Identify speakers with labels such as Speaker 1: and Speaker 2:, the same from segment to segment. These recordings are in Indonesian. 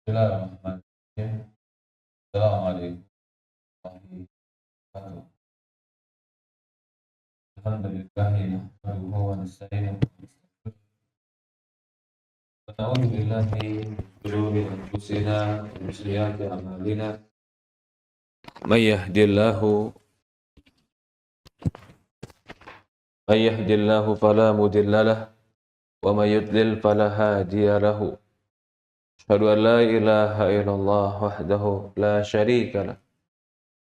Speaker 1: Bismillahirrahmanirrahim. Assalamualaikum warahmatullahi wabarakatuh. Alhamdulillah nahmaduhu wa nasta'inuhu wa na'udzu billahi min shururi anfusina wa min sayyiati a'malina. May yahdihillahu fala mudilla lahu wa may yudlil fala hadiya lahu. Asyhadu an la ilaha illallah wahdahu la syarika lah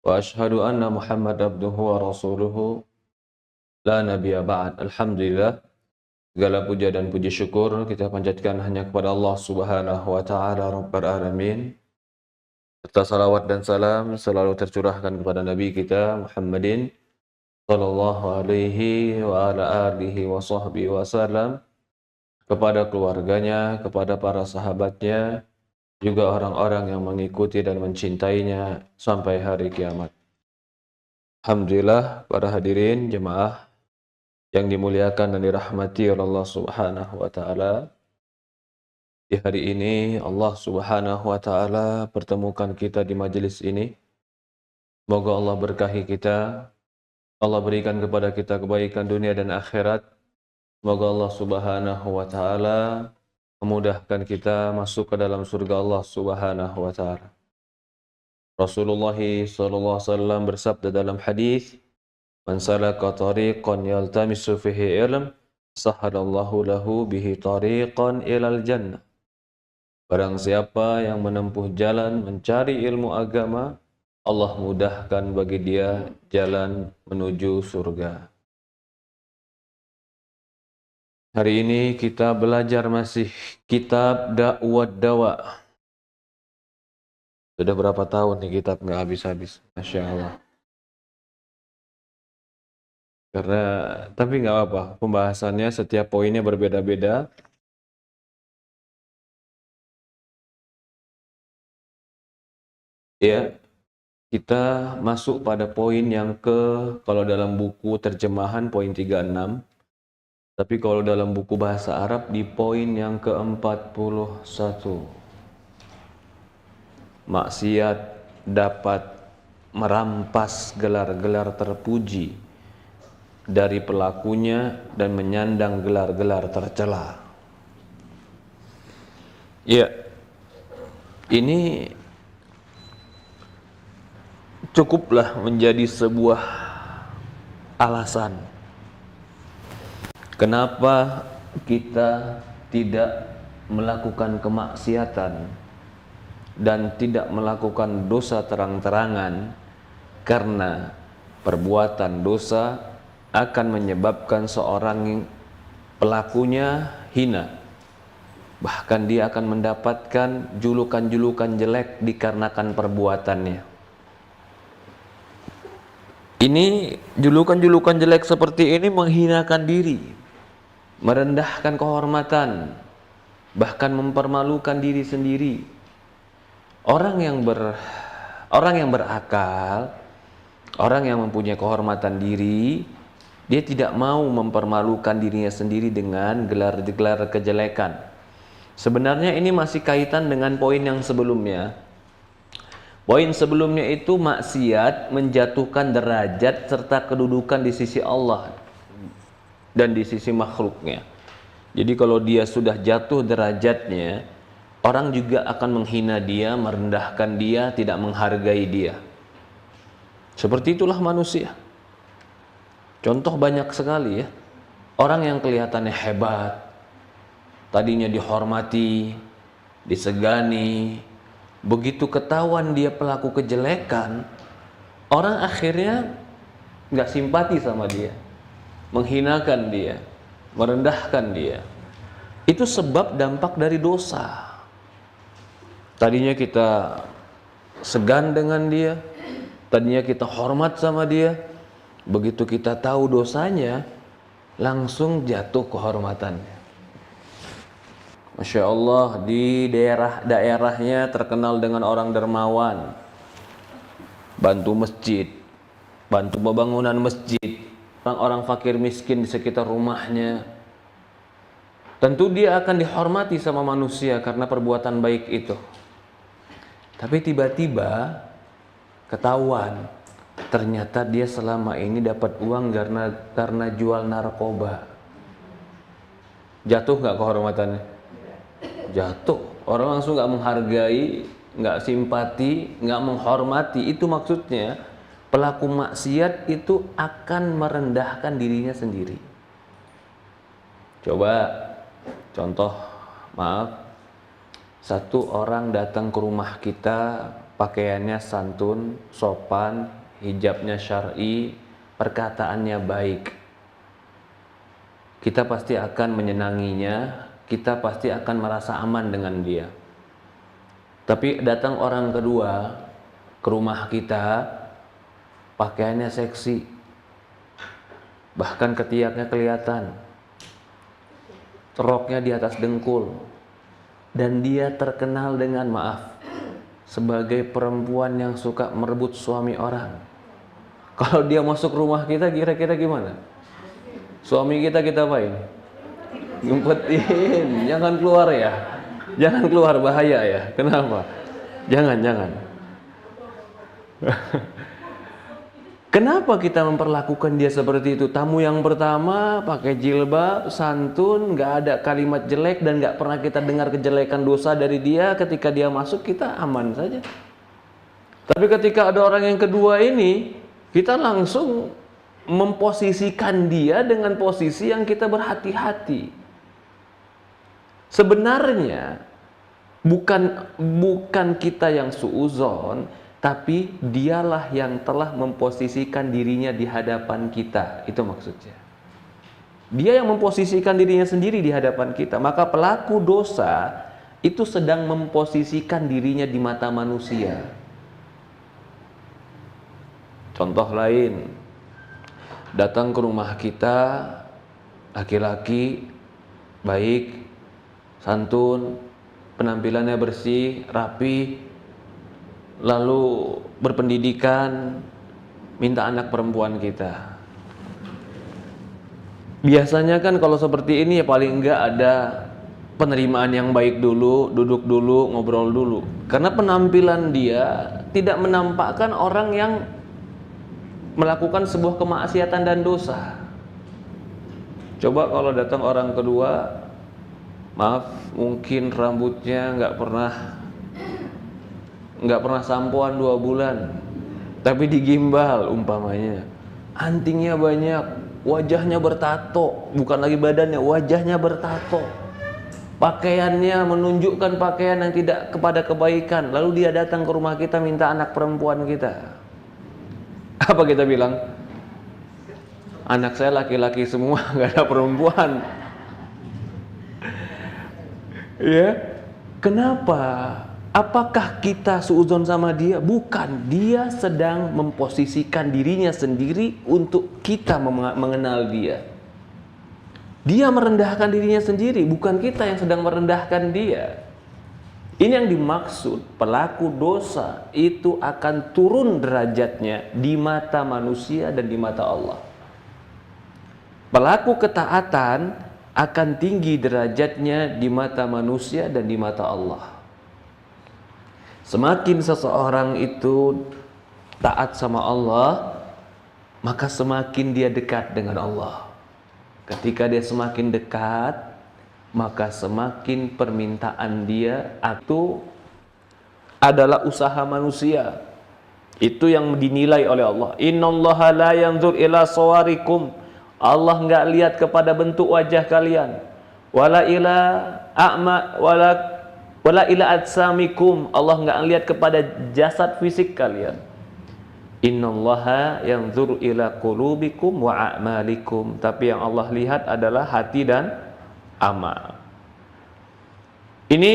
Speaker 1: wa asyhadu anna Muhammad abduhu wa rasuluhu la nabiyya ba'd. Alhamdulillah, segala puja dan puji syukur kita panjatkan hanya kepada Allah Subhanahu wa taala Rabbul alamin. Serta salawat dan salam selalu tercurahkan kepada nabi kita Muhammadin sallallahu alaihi wa ala alihi wa sahbihi wasallam, kepada keluarganya, kepada para sahabatnya, juga orang-orang yang mengikuti dan mencintainya sampai hari kiamat. Alhamdulillah, para hadirin jemaah yang dimuliakan dan dirahmati oleh Allah Subhanahu wa taala. Di hari ini Allah Subhanahu wa taala pertemukan kita di majelis ini. Semoga Allah berkahi kita. Allah berikan kepada kita kebaikan dunia dan akhirat. Semoga Allah Subhanahu wa taala memudahkan kita masuk ke dalam surga Allah Subhanahu wa taala. Rasulullah sallallahu alaihi wasallam bersabda dalam hadis, "Man salaka tariqan yaltamisu fihi ilm, sahalallahu lahu bihi tariqan ilal jannah." Barang siapa yang menempuh jalan mencari ilmu agama, Allah mudahkan bagi dia jalan menuju surga. Hari ini kita belajar masih kitab Da'wad Dawa. Sudah berapa tahun nih kitab nggak habis-habis, Masya Allah. Tapi nggak apa, pembahasannya setiap poinnya berbeda-beda. Ya, kita masuk pada poin yang kalau dalam buku terjemahan poin 36. Tapi kalau dalam buku bahasa Arab di poin yang ke-41. Maksiat dapat merampas gelar-gelar terpuji dari pelakunya dan menyandang gelar-gelar tercela. Ya, ini cukuplah menjadi sebuah alasan kenapa kita tidak melakukan kemaksiatan dan tidak melakukan dosa terang-terangan, karena perbuatan dosa akan menyebabkan seorang pelakunya hina. Bahkan dia akan mendapatkan julukan-julukan jelek dikarenakan perbuatannya. Ini julukan-julukan jelek seperti ini menghinakan diri, merendahkan kehormatan, bahkan mempermalukan diri sendiri. Orang yang berakal, orang yang mempunyai kehormatan diri, dia tidak mau mempermalukan dirinya sendiri dengan gelar-gelar kejelekan. Sebenarnya ini masih kaitan dengan poin yang sebelumnya. Poin sebelumnya itu maksiat menjatuhkan derajat serta kedudukan di sisi Allah dan di sisi makhluknya. Jadi kalau dia sudah jatuh derajatnya, orang juga akan menghina dia, merendahkan dia, tidak menghargai dia. Seperti itulah manusia. Contoh banyak sekali ya. Orang yang kelihatannya hebat, tadinya dihormati, disegani, begitu ketahuan dia pelaku kejelekan, orang akhirnya nggak simpati sama dia, menghinakan dia, merendahkan dia. Itu sebab dampak dari dosa. Tadinya kita segan dengan dia, tadinya kita hormat sama dia, begitu kita tahu dosanya, langsung jatuh kehormatannya. Masya Allah, di daerahnya terkenal dengan orang dermawan, bantu masjid, bantu pembangunan masjid, orang-orang fakir miskin di sekitar rumahnya. Tentu dia akan dihormati sama manusia karena perbuatan baik itu. Tapi tiba-tiba ketahuan ternyata dia selama ini dapat uang karena jual narkoba. Jatuh nggak kehormatannya? Jatuh. Orang langsung nggak menghargai, nggak simpati, nggak menghormati. Itu maksudnya pelaku maksiat itu akan merendahkan dirinya sendiri. Coba contoh, maaf, satu orang datang ke rumah kita, pakaiannya santun, sopan, hijabnya syar'i, perkataannya baik. Kita pasti akan menyenanginya, kita pasti akan merasa aman dengan dia. Tapi datang orang kedua ke rumah kita, pakaiannya seksi, bahkan ketiaknya kelihatan, roknya di atas dengkul, dan dia terkenal dengan, maaf, sebagai perempuan yang suka merebut suami orang. Kalau dia masuk rumah kita, kira-kira gimana? Suami kita apain? Ngumpetin, jangan keluar ya. Jangan keluar, bahaya ya. Kenapa? Jangan. Kenapa kita memperlakukan dia seperti itu? Tamu yang pertama pakai jilbab, santun, nggak ada kalimat jelek dan nggak pernah kita dengar kejelekan dosa dari dia. Ketika dia masuk kita aman saja. Tapi ketika ada orang yang kedua ini, kita langsung memposisikan dia dengan posisi yang kita berhati-hati. Sebenarnya bukan kita yang suudzon, tapi dialah yang telah memposisikan dirinya di hadapan kita. Itu maksudnya. Dia yang memposisikan dirinya sendiri di hadapan kita. Maka pelaku dosa itu sedang memposisikan dirinya di mata manusia. Contoh lain, datang ke rumah kita, laki-laki, baik, santun, penampilannya bersih, rapi, lalu berpendidikan, minta anak perempuan kita. Biasanya kan kalau seperti ini ya paling enggak ada penerimaan yang baik dulu, duduk dulu, ngobrol dulu. Karena penampilan dia tidak menampakkan orang yang melakukan sebuah kemaksiatan dan dosa. Coba kalau datang orang kedua, maaf, mungkin rambutnya nggak pernah sampoan 2 bulan, tapi digimbal umpamanya, antingnya banyak, wajahnya bertato, bukan lagi badannya, wajahnya bertato, pakaiannya menunjukkan pakaian yang tidak kepada kebaikan, lalu dia datang ke rumah kita minta anak perempuan kita. Apa kita bilang? Anak saya laki-laki semua, nggak ada perempuan. Ya, kenapa? Apakah kita suudzon sama dia? Bukan, dia sedang memposisikan dirinya sendiri untuk kita mengenal dia. Dia merendahkan dirinya sendiri, bukan kita yang sedang merendahkan dia. Ini yang dimaksud, pelaku dosa itu akan turun derajatnya di mata manusia dan di mata Allah. Pelaku ketaatan akan tinggi derajatnya di mata manusia dan di mata Allah. Semakin seseorang itu taat sama Allah, maka semakin dia dekat dengan Allah. Ketika dia semakin dekat, maka semakin permintaan dia itu adalah usaha manusia. Itu yang dinilai oleh Allah. Innallaha la yanzur ila sawarikum. Allah enggak lihat kepada bentuk wajah kalian. Wala ila a'ma wala ila atsamikum. Allah enggak lihat kepada jasad fisik kalian. Innallaha yanzur ila qulubikum wa a'malikum. Tapi yang Allah lihat adalah hati dan amal. Ini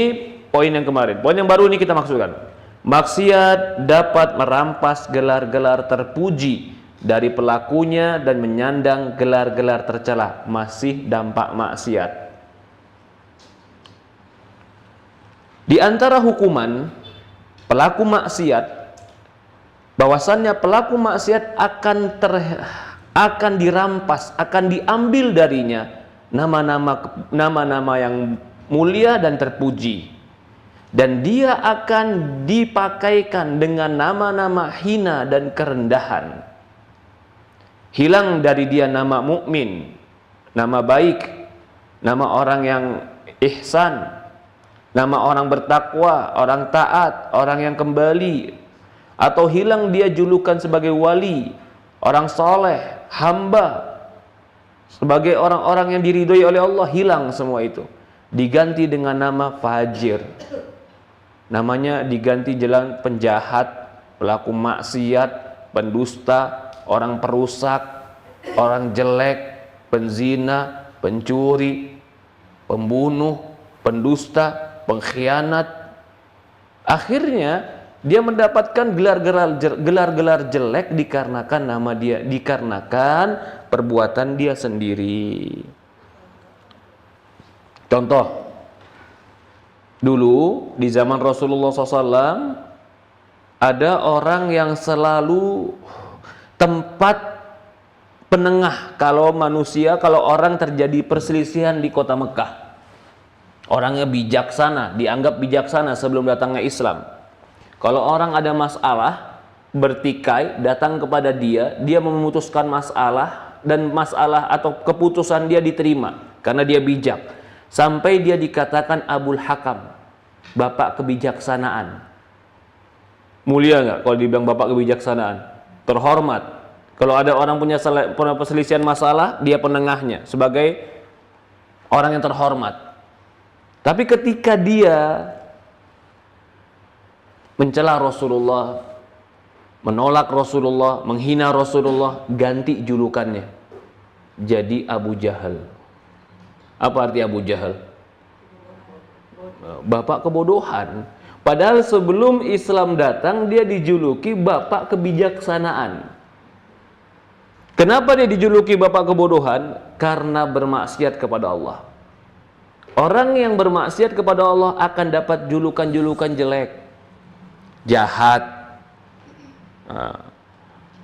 Speaker 1: poin yang kemarin. Poin yang baru ini kita maksudkan. Maksiat dapat merampas gelar-gelar terpuji dari pelakunya dan menyandang gelar-gelar tercela. Masih dampak maksiat. Di antara hukuman pelaku maksiat, bahwasannya pelaku maksiat akan dirampas, akan diambil darinya nama-nama yang mulia dan terpuji. dan dia akan dipakaikan dengan nama-nama hina dan kerendahan. Hilang dari dia nama mukmin, nama baik, nama orang yang ihsan, nama orang bertakwa, orang taat, orang yang kembali, atau hilang dia julukan sebagai wali, orang soleh, hamba, sebagai orang-orang yang diridhoi oleh Allah. Hilang semua itu, diganti dengan nama fajir. Namanya diganti jalan penjahat, pelaku maksiat, pendusta, orang perusak, orang jelek, penzina, pencuri, pembunuh, pendusta, pengkhianat. Akhirnya dia mendapatkan gelar-gelar jelek dikarenakan nama dia, dikarenakan perbuatan dia sendiri. Contoh, dulu di zaman Rasulullah SAW ada orang yang selalu tempat penengah kalau orang terjadi perselisihan di kota Mekah. Orangnya bijaksana, dianggap bijaksana sebelum datangnya Islam. Kalau orang ada masalah, bertikai, datang kepada dia, dia memutuskan masalah, dan masalah atau keputusan dia diterima karena dia bijak. Sampai dia dikatakan Abul Hakam, bapak kebijaksanaan. Mulia nggak kalau dibilang bapak kebijaksanaan? Terhormat. Kalau ada orang punya perselisihan masalah, dia penengahnya sebagai orang yang terhormat. Tapi ketika dia mencela Rasulullah, menolak Rasulullah, menghina Rasulullah, ganti julukannya jadi Abu Jahal. Apa arti Abu Jahal? Bapak kebodohan. Padahal sebelum Islam datang dia dijuluki bapak kebijaksanaan. Kenapa dia dijuluki bapak kebodohan? Karena bermaksiat kepada Allah. Orang yang bermaksiat kepada Allah akan dapat julukan-julukan jelek, jahat,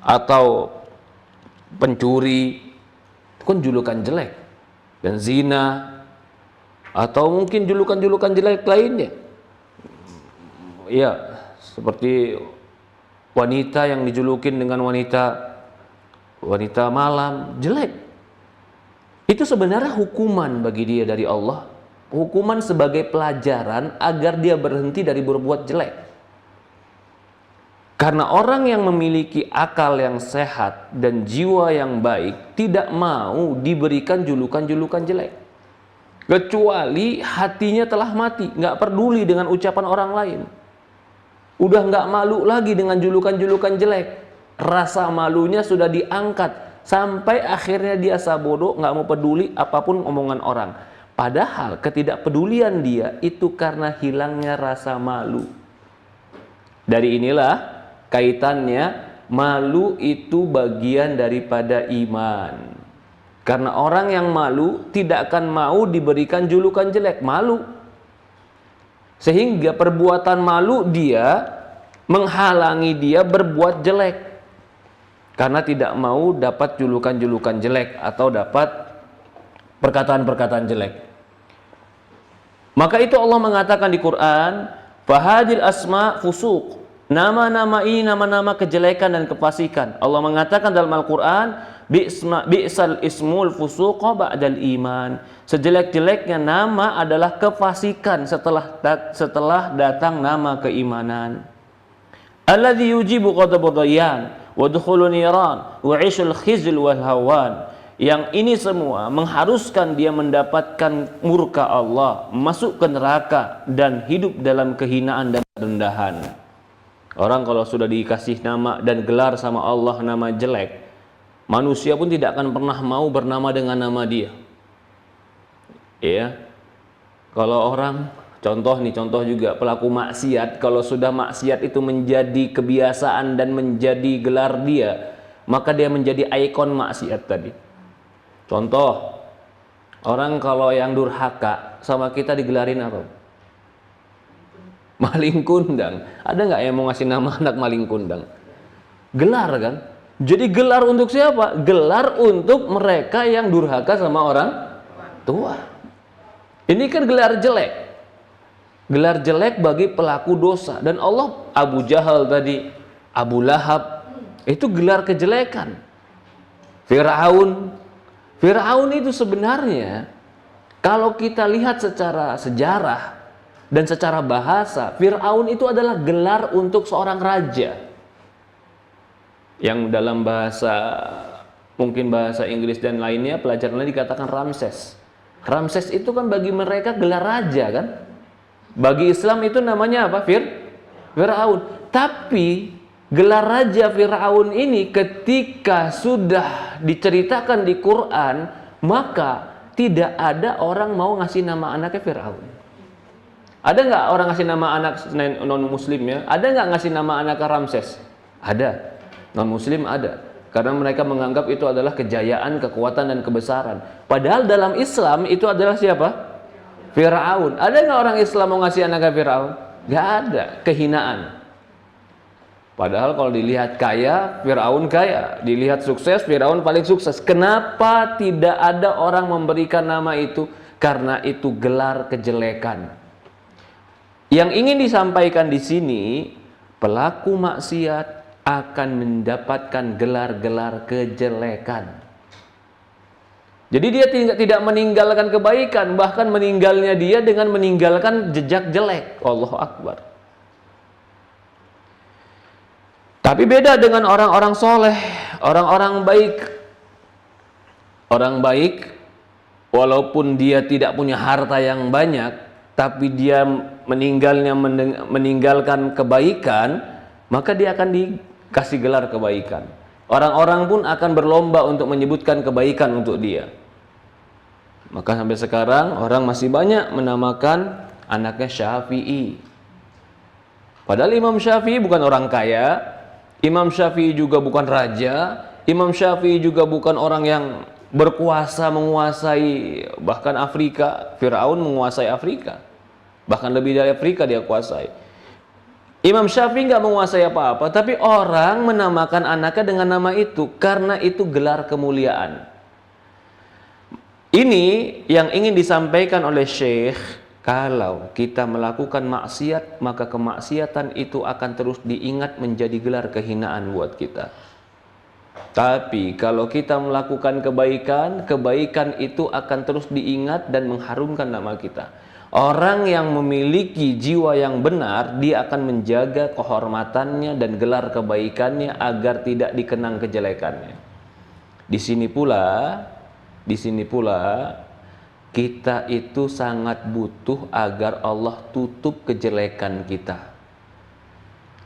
Speaker 1: atau pencuri. Itu kan julukan jelek. Dan zina, atau mungkin julukan-julukan jelek lainnya. Ya, seperti wanita yang dijulukin dengan wanita malam, jelek. Itu sebenarnya hukuman bagi dia dari Allah. Hukuman sebagai pelajaran agar dia berhenti dari berbuat jelek. Karena orang yang memiliki akal yang sehat dan jiwa yang baik tidak mau diberikan julukan-julukan jelek. Kecuali hatinya telah mati, nggak peduli dengan ucapan orang lain. Udah nggak malu lagi dengan julukan-julukan jelek. Rasa malunya sudah diangkat sampai akhirnya dia sabodo, nggak mau peduli apapun omongan orang. Padahal ketidakpedulian dia itu karena hilangnya rasa malu. Dari inilah kaitannya malu itu bagian daripada iman. Karena orang yang malu tidak akan mau diberikan julukan jelek, malu. Sehingga perbuatan malu dia menghalangi dia berbuat jelek. Karena tidak mau dapat julukan-julukan jelek atau dapat perkataan-perkataan jelek. Maka itu Allah mengatakan di Quran, fahadil asma fusuq. Nama-nama ini nama-nama kejelekan dan kefasikan. Allah mengatakan dalam Al-Quran, bi'sal ismul fusuqa ba'dal iman. Sejelek-jeleknya nama adalah kefasikan setelah datang nama keimanan. Alladzi yujibu ghadabud dayyan wa dukhulun niran wa 'ishul khizl wal hawan. Yang ini semua mengharuskan dia mendapatkan murka Allah, masuk ke neraka dan hidup dalam kehinaan dan kerendahan. Orang kalau sudah dikasih nama dan gelar sama Allah nama jelek, manusia pun tidak akan pernah mau bernama dengan nama dia. Ya. Kalau orang, contoh juga pelaku maksiat, kalau sudah maksiat itu menjadi kebiasaan dan menjadi gelar dia, maka dia menjadi ikon maksiat tadi. Contoh, orang kalau yang durhaka sama kita digelarin apa? Maling kundang. Ada nggak yang mau ngasih nama anak maling kundang? Gelar kan? Jadi gelar untuk siapa? Gelar untuk mereka yang durhaka sama orang tua. Ini kan gelar jelek. gelar jelek bagi pelaku dosa. Dan Allah, Abu Jahal tadi, Abu Lahab, itu gelar kejelekan. Firaun itu sebenarnya kalau kita lihat secara sejarah dan secara bahasa, Firaun itu adalah gelar untuk seorang raja. Yang dalam bahasa, mungkin bahasa Inggris dan lainnya, pelajarannya dikatakan Ramses. Ramses itu kan bagi mereka gelar raja kan? Bagi Islam itu namanya apa? Firaun. Tapi gelar raja Firaun ini ketika sudah diceritakan di Quran, maka tidak ada orang mau ngasih nama anaknya Firaun. Ada nggak orang ngasih nama anak non muslim ya? Ada nggak ngasih nama anaknya Ramses? Ada. Non muslim ada. Karena mereka menganggap itu adalah kejayaan, kekuatan dan kebesaran. Padahal dalam Islam itu adalah siapa? Firaun. Ada nggak orang Islam mau ngasih anaknya Firaun? Nggak ada. Kehinaan. Padahal kalau dilihat kaya, Firaun kaya. Dilihat sukses, Firaun paling sukses. Kenapa tidak ada orang memberikan nama itu? Karena itu gelar kejelekan. Yang ingin disampaikan di sini, pelaku maksiat akan mendapatkan gelar-gelar kejelekan. Jadi dia tidak meninggalkan kebaikan, bahkan meninggalnya dia dengan meninggalkan jejak jelek. Allahu Akbar. Tapi beda dengan orang-orang soleh, orang-orang baik. Orang baik, walaupun dia tidak punya harta yang banyak, tapi dia meninggalkan kebaikan, maka dia akan dikasih gelar kebaikan. Orang-orang pun akan berlomba untuk menyebutkan kebaikan untuk dia. Maka sampai sekarang orang masih banyak menamakan anaknya Syafi'i. Padahal Imam Syafi'i bukan orang kaya, Imam Syafi'i juga bukan raja, Imam Syafi'i juga bukan orang yang berkuasa menguasai bahkan Afrika. Firaun menguasai Afrika, bahkan lebih dari Afrika dia kuasai. Imam Syafi'i nggak menguasai apa-apa, tapi orang menamakan anaknya dengan nama itu karena itu gelar kemuliaan. Ini yang ingin disampaikan oleh Syekh, kalau kita melakukan maksiat, maka kemaksiatan itu akan terus diingat menjadi gelar kehinaan buat kita. Tapi kalau kita melakukan kebaikan, kebaikan itu akan terus diingat dan mengharumkan nama kita. Orang yang memiliki jiwa yang benar, dia akan menjaga kehormatannya dan gelar kebaikannya agar tidak dikenang kejelekannya. Di sini pula kita itu sangat butuh agar Allah tutup kejelekan kita.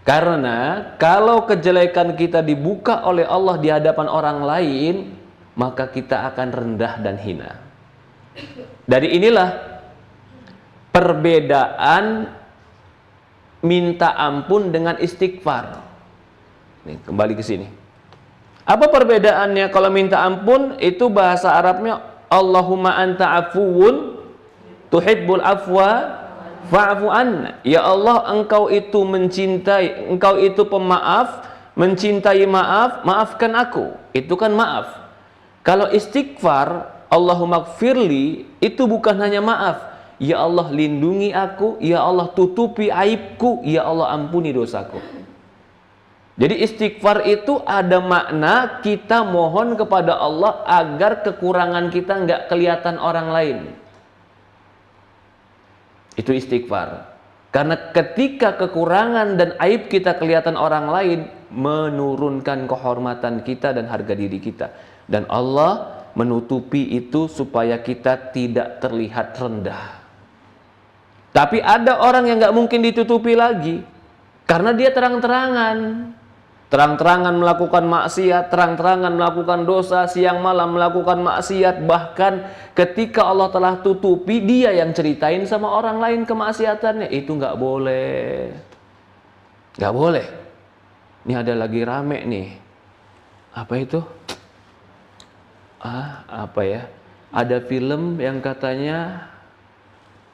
Speaker 1: Karena kalau kejelekan kita dibuka oleh Allah di hadapan orang lain, maka kita akan rendah dan hina. Dari inilah perbedaan minta ampun dengan istighfar. Nih, kembali ke sini. Apa perbedaannya? Kalau minta ampun itu bahasa Arabnya Allahumma anta afuwun tuhibbul afwa fa'fu anna. Ya Allah, engkau itu mencintai, engkau itu pemaaf, mencintai maaf, maafkan aku. Itu kan maaf. Kalau istighfar, Allahumma gfirli, itu bukan hanya maaf. Ya Allah, lindungi aku, ya Allah, tutupi aibku, ya Allah, ampuni dosaku. Jadi istighfar itu ada makna kita mohon kepada Allah agar kekurangan kita nggak kelihatan orang lain. Itu istighfar. Karena ketika kekurangan dan aib kita kelihatan orang lain, menurunkan kehormatan kita dan harga diri kita. Dan Allah menutupi itu supaya kita tidak terlihat rendah. Tapi ada orang yang nggak mungkin ditutupi lagi, karena dia terang-terangan melakukan maksiat, terang-terangan melakukan dosa, siang malam melakukan maksiat. Bahkan ketika Allah telah tutupi, dia yang ceritain sama orang lain kemaksiatannya. Itu nggak boleh, nggak boleh. Ini ada lagi rame nih, apa itu? Apa ya? Ada film yang katanya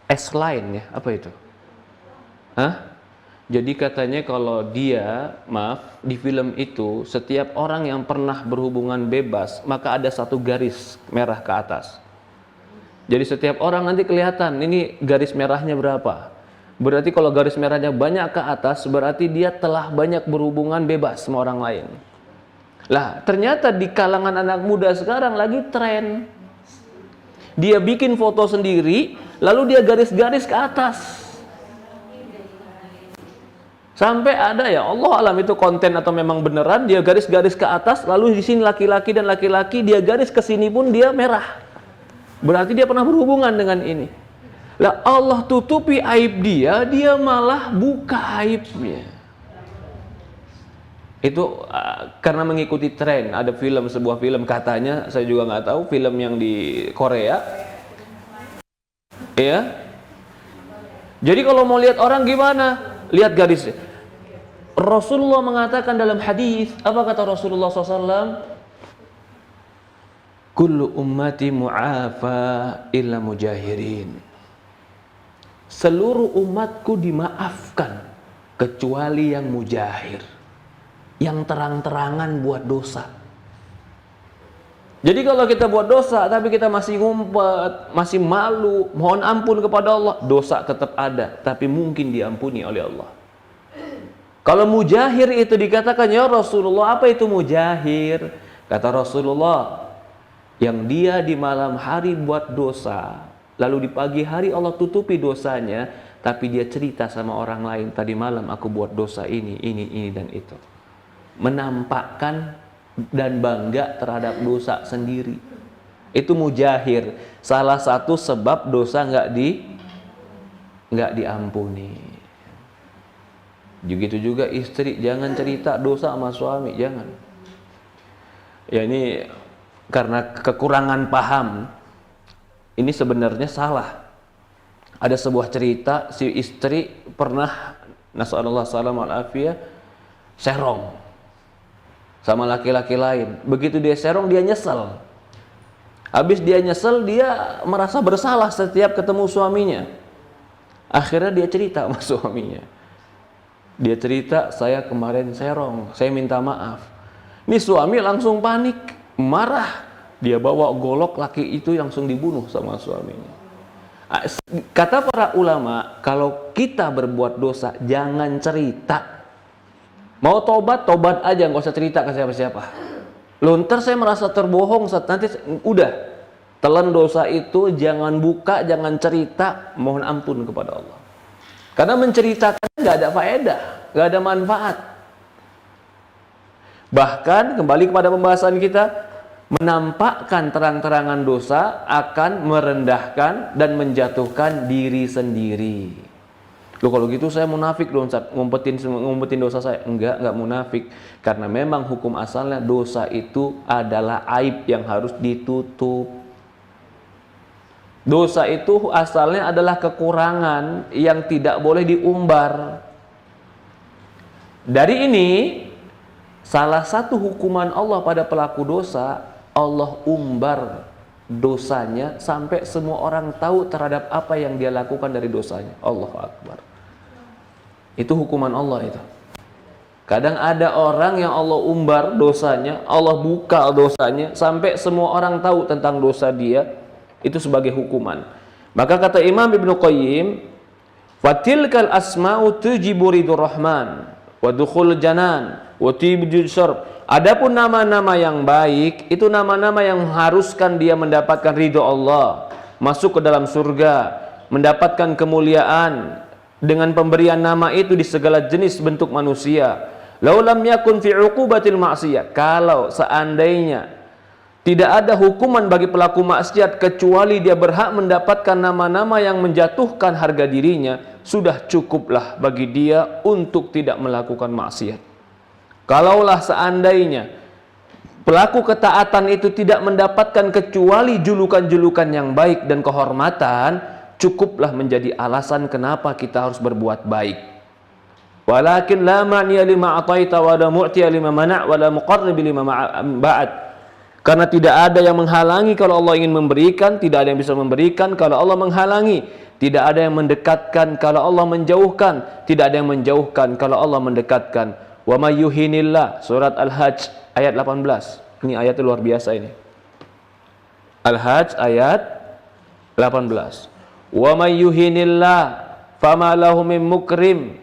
Speaker 1: S-Line ya, apa itu? Jadi katanya kalau dia, di film itu setiap orang yang pernah berhubungan bebas, maka ada satu garis merah ke atas. Jadi setiap orang nanti kelihatan ini garis merahnya berapa. Berarti kalau garis merahnya banyak ke atas, berarti dia telah banyak berhubungan bebas sama orang lain. Lah, ternyata di kalangan anak muda sekarang lagi tren. Dia bikin foto sendiri, lalu dia garis-garis ke atas. Sampai ada, ya Allah alam itu konten atau memang beneran, dia garis-garis ke atas, lalu di sini laki-laki dan laki-laki, dia garis ke sini pun dia merah. Berarti dia pernah berhubungan dengan ini. Lah Allah tutupi aib dia, dia malah buka aibnya. Itu karena mengikuti tren. Ada sebuah film katanya, saya juga nggak tahu, film yang di Korea. Ya. Jadi kalau mau lihat orang gimana? Lihat garisnya. Rasulullah mengatakan dalam hadis, apa kata Rasulullah SAW? Kullu ummati mu'afa illa mujahirin. Seluruh umatku dimaafkan kecuali yang mujahir, yang terang-terangan buat dosa. Jadi kalau kita buat dosa tapi kita masih ngumpet, masih malu, mohon ampun kepada Allah, dosa tetap ada, tapi mungkin diampuni oleh Allah. Kalau mujahir itu dikatakan, ya Rasulullah, apa itu mujahir? Kata Rasulullah, yang dia di malam hari buat dosa, lalu di pagi hari Allah tutupi dosanya, tapi dia cerita sama orang lain, tadi malam aku buat dosa ini, dan itu. Menampakkan dan bangga terhadap dosa sendiri. Itu mujahir. Salah satu sebab dosa nggak diampuni. Begitu juga istri, jangan cerita dosa sama suami, jangan. Ya ini karena kekurangan paham. Ini sebenarnya salah. Ada sebuah cerita, si istri pernah, nasallallahu salam al-afiyah, serong sama laki-laki lain. Begitu dia serong, dia nyesel. Habis dia nyesel, dia merasa bersalah setiap ketemu suaminya. Akhirnya dia cerita sama suaminya. Dia cerita, saya kemarin serong, saya minta maaf. Ini suami langsung panik, marah. Dia bawa golok, laki itu langsung dibunuh sama suaminya. Kata para ulama, kalau kita berbuat dosa, jangan cerita. Mau tobat, tobat aja, nggak usah cerita ke siapa-siapa. Lontar saya merasa terbohong, nanti udah. Telan dosa itu, jangan buka, jangan cerita, mohon ampun kepada Allah. Karena menceritakan nggak ada faedah, nggak ada manfaat. Bahkan kembali kepada pembahasan kita, menampakkan terang-terangan dosa akan merendahkan dan menjatuhkan diri sendiri. Loh kalau gitu saya munafik dong, ngumpetin dosa saya. Enggak munafik. Karena memang hukum asalnya dosa itu adalah aib yang harus ditutup. Dosa itu asalnya adalah kekurangan yang tidak boleh diumbar. Dari ini, salah satu hukuman Allah pada pelaku dosa, Allah umbar dosanya sampai semua orang tahu terhadap apa yang dia lakukan dari dosanya. Allahu Akbar. Itu hukuman Allah itu. Kadang ada orang yang Allah umbar dosanya, Allah buka dosanya sampai semua orang tahu tentang dosa dia. Itu sebagai hukuman. Maka kata Imam Ibnu Qayyim, fatilkal asma'u tujibu ridur rahman wa dukhul janan wa tibjul syarb. Adapun nama-nama yang baik, itu nama-nama yang mengharuskan dia mendapatkan ridho Allah, masuk ke dalam surga, mendapatkan kemuliaan dengan pemberian nama itu di segala jenis bentuk manusia. Laulam yakun fi uqubatil ma'siyah, kalau seandainya tidak ada hukuman bagi pelaku maksiat kecuali dia berhak mendapatkan nama-nama yang menjatuhkan harga dirinya, sudah cukuplah bagi dia untuk tidak melakukan maksiat. Kalaulah seandainya pelaku ketaatan itu tidak mendapatkan kecuali julukan-julukan yang baik dan kehormatan, cukuplah menjadi alasan kenapa kita harus berbuat baik. Walakin la ma'niya lima ataita wa la mu'tiya lima mana' wa la muqarrib lima ba'd. Karena tidak ada yang menghalangi kalau Allah ingin memberikan, tidak ada yang bisa memberikan kalau Allah menghalangi, tidak ada yang mendekatkan kalau Allah menjauhkan, tidak ada yang menjauhkan kalau Allah mendekatkan. Wa may yuhinillah, surat Al-Hajj ayat 18. Ini ayat luar biasa ini. Al-Hajj ayat 18. Wa may yuhinillah, fama lahu min mukrim.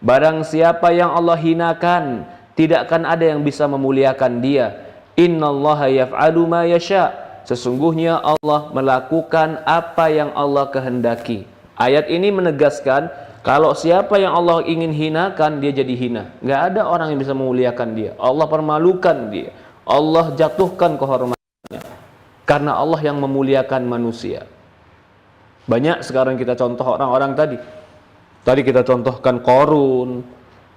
Speaker 1: Barang siapa yang Allah hinakan, tidak akan ada yang bisa memuliakan dia. Innallaha yaf'alu ma yasha. Sesungguhnya Allah melakukan apa yang Allah kehendaki. Ayat ini menegaskan kalau siapa yang Allah ingin hinakan, dia jadi hina. Nggak ada orang yang bisa memuliakan dia. Allah permalukan dia. Allah jatuhkan kehormatannya. Karena Allah yang memuliakan manusia. Banyak sekarang kita contoh orang-orang tadi. Tadi kita contohkan Qarun.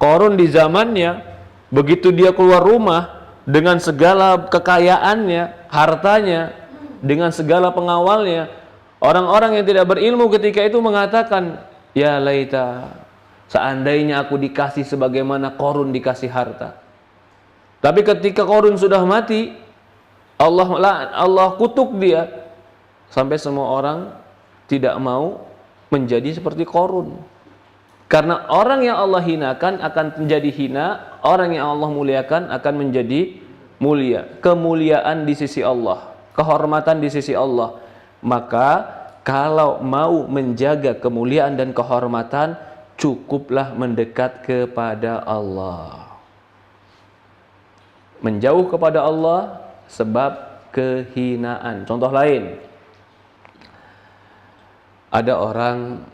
Speaker 1: Qarun di zamannya, begitu dia keluar rumah dengan segala kekayaannya, hartanya, dengan segala pengawalnya, orang-orang yang tidak berilmu ketika itu mengatakan, ya laita, seandainya aku dikasih sebagaimana Qarun dikasih harta. Tapi ketika Qarun sudah mati, Allah kutuk dia, sampai semua orang tidak mau menjadi seperti Qarun. Karena orang yang Allah hinakan akan menjadi hina, orang yang Allah muliakan akan menjadi mulia. Kemuliaan di sisi Allah, kehormatan di sisi Allah. Maka kalau mau menjaga kemuliaan dan kehormatan, cukuplah mendekat kepada Allah. Menjauh kepada Allah sebab kehinaan. Contoh lain, ada orang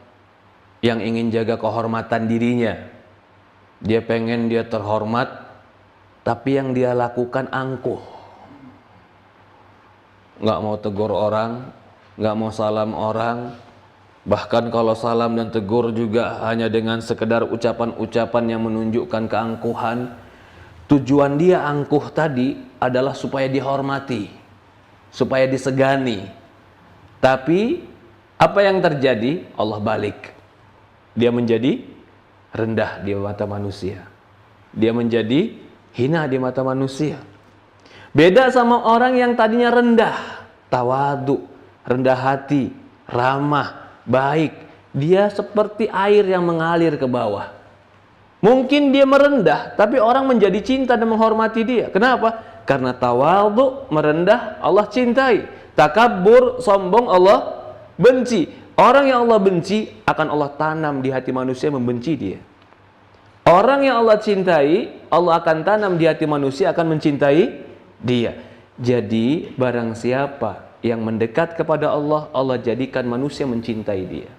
Speaker 1: yang ingin jaga kehormatan dirinya. Dia pengen dia terhormat, tapi yang dia lakukan angkuh. Nggak mau tegur orang, nggak mau salam orang. Bahkan kalau salam dan tegur juga hanya dengan sekedar ucapan-ucapan yang menunjukkan keangkuhan. Tujuan dia angkuh tadi adalah supaya dihormati, supaya disegani. Tapi apa yang terjadi? Allah balik. Dia menjadi rendah di mata manusia. Dia menjadi hina di mata manusia. Beda sama orang yang tadinya rendah, tawadu, rendah hati, ramah, baik. Dia seperti air yang mengalir ke bawah. Mungkin dia merendah, tapi orang menjadi cinta dan menghormati dia. Kenapa? Karena tawadu, merendah, Allah cintai. Takabur, sombong, Allah benci. Orang yang Allah benci akan Allah tanam di hati manusia membenci dia. Orang yang Allah cintai, Allah akan tanam di hati manusia akan mencintai dia. Jadi barang siapa yang mendekat kepada Allah, Allah jadikan manusia mencintai dia.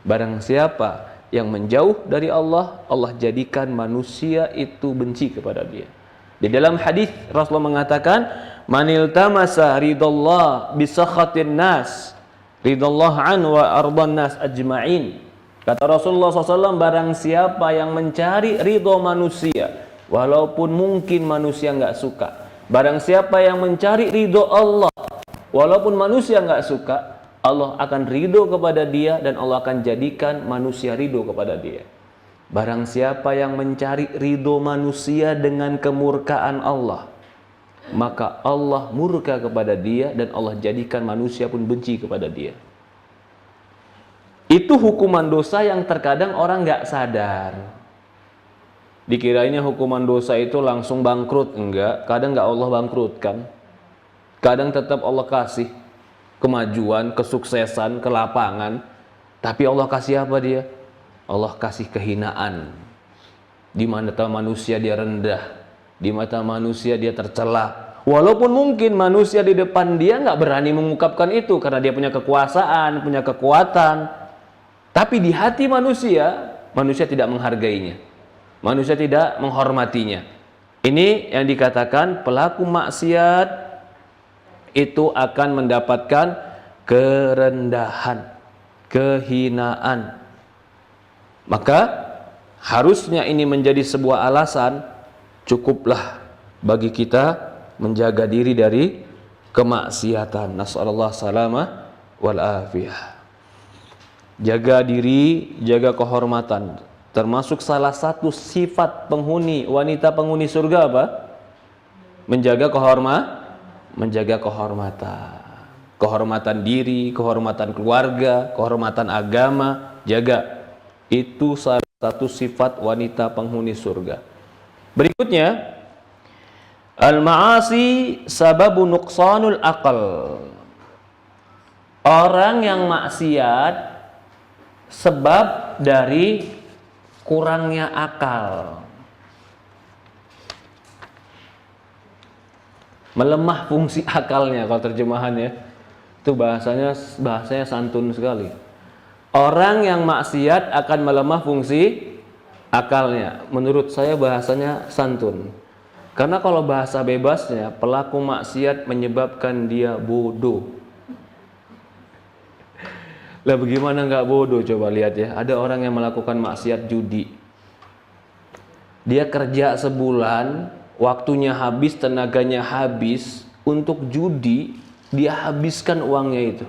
Speaker 1: Barang siapa yang menjauh dari Allah, Allah jadikan manusia itu benci kepada dia. Di dalam hadis Rasulullah mengatakan, "Manil tamasa ridallah bisakhatin nas, ridallah an wa ardan nas ajma'in." Kata Rasulullah SAW, barang siapa yang mencari ridho manusia, walaupun mungkin manusia nggak suka. Barang siapa yang mencari ridho Allah, walaupun manusia nggak suka, Allah akan ridho kepada dia dan Allah akan jadikan manusia ridho kepada dia. Barang siapa yang mencari ridho manusia dengan kemurkaan Allah, maka Allah murka kepada dia dan Allah jadikan manusia pun benci kepada dia. Itu hukuman dosa yang terkadang orang nggak sadar. Dikiranya hukuman dosa itu langsung bangkrut. Enggak, kadang nggak Allah bangkrutkan. Kadang tetap Allah kasih kemajuan, kesuksesan, kelapangan. Tapi Allah kasih apa dia? Allah kasih kehinaan. Di mata manusia dia rendah, di mata manusia dia tercela. Walaupun mungkin manusia di depan dia nggak berani mengungkapkan itu karena dia punya kekuasaan, punya kekuatan. Tapi di hati manusia, manusia tidak menghargainya. Manusia tidak menghormatinya. Ini yang dikatakan pelaku maksiat itu akan mendapatkan kerendahan, kehinaan. Maka harusnya ini menjadi sebuah alasan, cukuplah bagi kita menjaga diri dari kemaksiatan. Nasallallahu salamah wal afiyah. Jaga diri, jaga kehormatan. Termasuk salah satu sifat wanita penghuni surga apa? Menjaga kehormatan. Kehormatan diri, kehormatan keluarga, kehormatan agama, jaga. Itu salah satu sifat wanita penghuni surga. Berikutnya, al-ma'asi sababu nuqsanul aqal. Orang yang maksiat sebab dari kurangnya akal. Melemah fungsi akalnya kalau terjemahannya. Itu bahasanya santun sekali. Orang yang maksiat akan melemah fungsi akalnya. Menurut saya bahasanya santun. Karena kalau bahasa bebasnya, pelaku maksiat menyebabkan dia bodoh. Lah bagaimana nggak bodoh, coba lihat ya. Ada orang yang melakukan maksiat judi. Dia kerja sebulan, waktunya habis, tenaganya habis untuk judi, dia habiskan uangnya itu.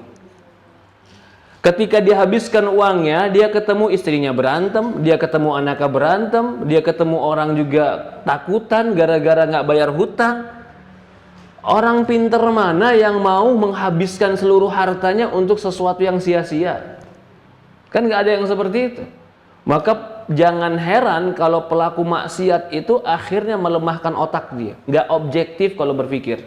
Speaker 1: Ketika dia habiskan uangnya, dia ketemu istrinya berantem, dia ketemu anaknya berantem, dia ketemu orang juga takutan gara-gara nggak bayar hutang. Orang pinter mana yang mau menghabiskan seluruh hartanya untuk sesuatu yang sia-sia? Kan nggak ada yang seperti itu. Maka jangan heran kalau pelaku maksiat itu akhirnya melemahkan otak dia. Nggak objektif kalau berpikir.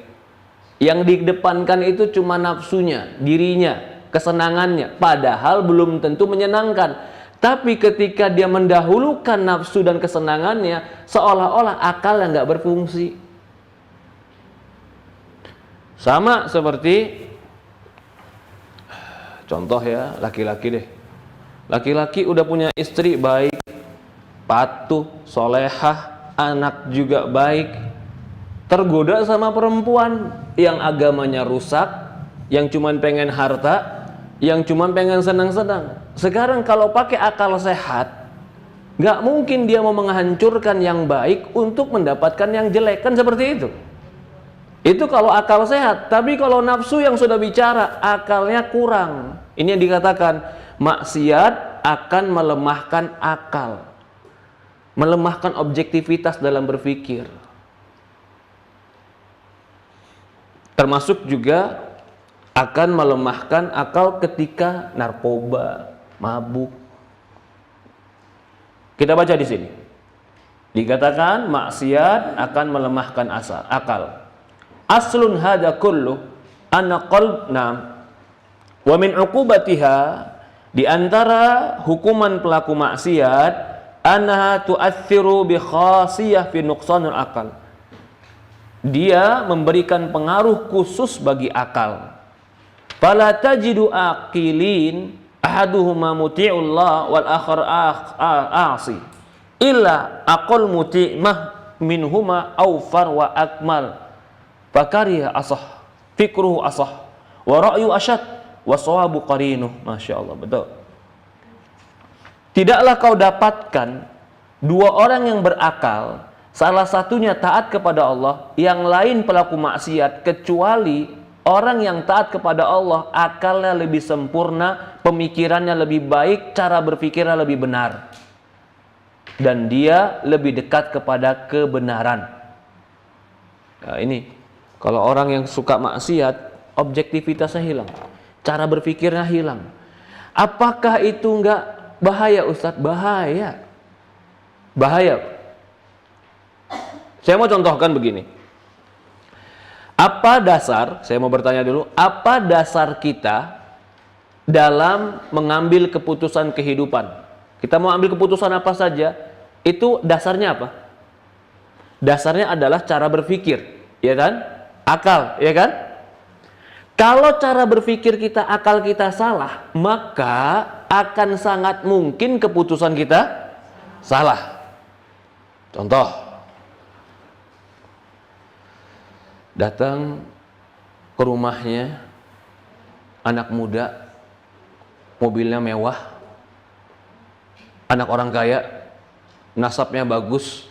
Speaker 1: Yang dikedepankan itu cuma nafsunya, dirinya, kesenangannya. Padahal belum tentu menyenangkan. Tapi ketika dia mendahulukan nafsu dan kesenangannya, seolah-olah akalnya nggak berfungsi. Sama seperti contoh ya, laki-laki deh. Laki-laki udah punya istri baik, patuh, solehah, anak juga baik, tergoda sama perempuan yang agamanya rusak, yang cuman pengen harta, yang cuman pengen senang-senang. Sekarang kalau pakai akal sehat, nggak mungkin dia mau menghancurkan yang baik untuk mendapatkan yang jelek, kan seperti itu. Itu kalau akal sehat. Tapi kalau nafsu yang sudah bicara, akalnya kurang. Ini yang dikatakan maksiat akan melemahkan akal, melemahkan objektivitas dalam berpikir. Termasuk juga akan melemahkan akal ketika narkoba, mabuk. Kita baca di sini. Dikatakan maksiat akan melemahkan akal. Aslun hada kullu anna qalbna wa min uqubatiha, di antara hukuman pelaku maksiat annaha tu'athiru bi khasiyah fi nuqsanil akal. Dia memberikan pengaruh khusus bagi akal. Fala tajidu aqilin ahaduhuma muti'ullah wal akhar a'asi illa aqal muti'mah minhuma awfar wa akmal. Fakariha asah, fikruhu asah, wa ra'yu asyad, wa sawabu qarinuh. Masya Allah, betul. Tidaklah kau dapatkan dua orang yang berakal, salah satunya taat kepada Allah, yang lain pelaku maksiat, kecuali orang yang taat kepada Allah, akalnya lebih sempurna, pemikirannya lebih baik, cara berpikirnya lebih benar, dan dia lebih dekat kepada kebenaran. Nah, ini kalau orang yang suka maksiat, objektivitasnya hilang, cara berpikirnya hilang. Apakah itu enggak bahaya, Ustadz? Bahaya. Bahaya. Saya mau contohkan begini. Apa dasar, saya mau bertanya dulu, apa dasar kita dalam mengambil keputusan kehidupan? Kita mau ambil keputusan apa saja, itu dasarnya apa? Dasarnya adalah cara berpikir, ya kan? Akal, ya kan? Kalau cara berpikir kita, akal kita salah, maka akan sangat mungkin keputusan kita salah. Contoh, datang ke rumahnya anak muda, mobilnya mewah, anak orang kaya, nasabnya bagus,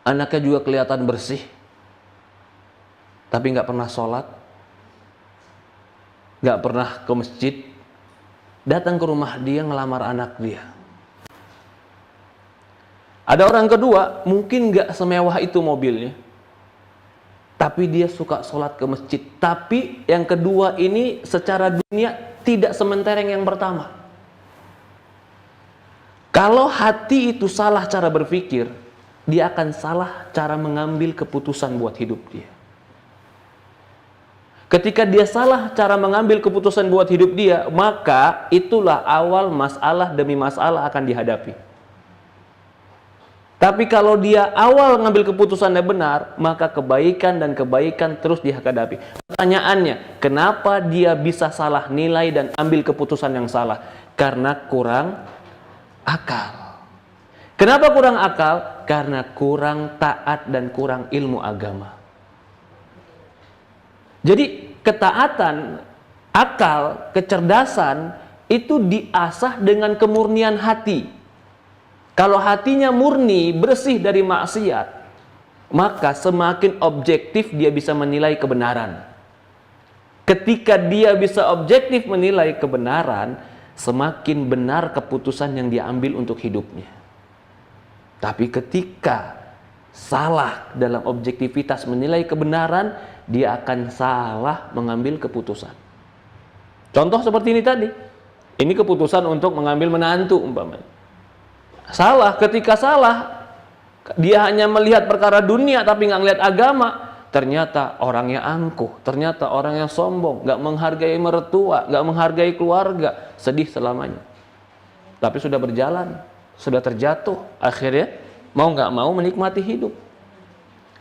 Speaker 1: anaknya juga kelihatan bersih, tapi nggak pernah sholat, nggak pernah ke masjid. Datang ke rumah dia, ngelamar anak dia. Ada orang kedua, mungkin nggak semewah itu mobilnya, tapi dia suka sholat ke masjid. Tapi yang kedua ini secara dunia tidak sementereng yang pertama. Kalau hati itu salah cara berpikir, dia akan salah cara mengambil keputusan buat hidup dia. Ketika dia salah cara mengambil keputusan buat hidup dia, maka itulah awal masalah demi masalah akan dihadapi. Tapi kalau dia awal ngambil keputusannya benar, maka kebaikan dan kebaikan terus dihadapi. Pertanyaannya, kenapa dia bisa salah nilai dan ambil keputusan yang salah? Karena kurang akal. Kenapa kurang akal? Karena kurang taat dan kurang ilmu agama. Jadi ketaatan, akal, kecerdasan itu diasah dengan kemurnian hati. Kalau hatinya murni, bersih dari maksiat, maka semakin objektif dia bisa menilai kebenaran. Ketika dia bisa objektif menilai kebenaran, semakin benar keputusan yang dia ambil untuk hidupnya. Tapi ketika salah dalam objektivitas menilai kebenaran, dia akan salah mengambil keputusan. Contoh seperti ini tadi. Ini keputusan untuk mengambil menantu umpamanya. Salah, ketika salah, dia hanya melihat perkara dunia tapi nggak ngelihat agama. Ternyata orangnya angkuh, ternyata orang yang sombong, nggak menghargai mertua, nggak menghargai keluarga, sedih selamanya. Tapi sudah berjalan, sudah terjatuh, akhirnya mau nggak mau menikmati hidup.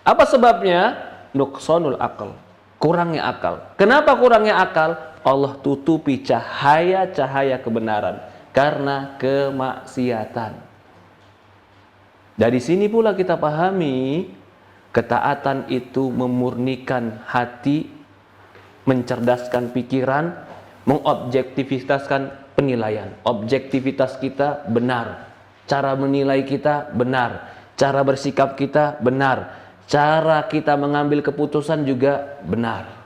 Speaker 1: Apa sebabnya? Nuqsanul akal, kurangnya akal. Kenapa kurangnya akal? Allah tutupi cahaya-cahaya kebenaran karena kemaksiatan. Dari sini pula kita pahami ketaatan itu memurnikan hati, mencerdaskan pikiran, mengobjektivitaskan penilaian. Objektivitas kita benar, cara menilai kita benar, cara bersikap kita benar, cara kita mengambil keputusan juga benar.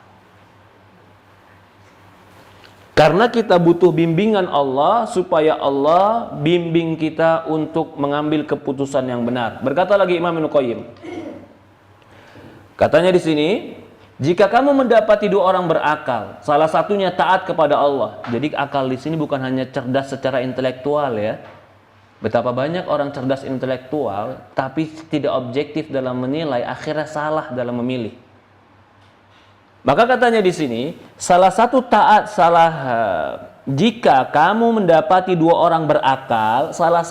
Speaker 1: Karena kita butuh bimbingan Allah supaya Allah bimbing kita untuk mengambil keputusan yang benar. Berkata lagi Imam Ibnu Qayyim. Katanya di sini, jika kamu mendapati dua orang berakal, salah satunya taat kepada Allah. Jadi akal di sini bukan hanya cerdas secara intelektual ya. Betapa banyak orang cerdas intelektual tapi tidak objektif dalam menilai, akhirnya salah dalam memilih. Maka katanya di sini, jika kamu mendapati dua orang berakal, salah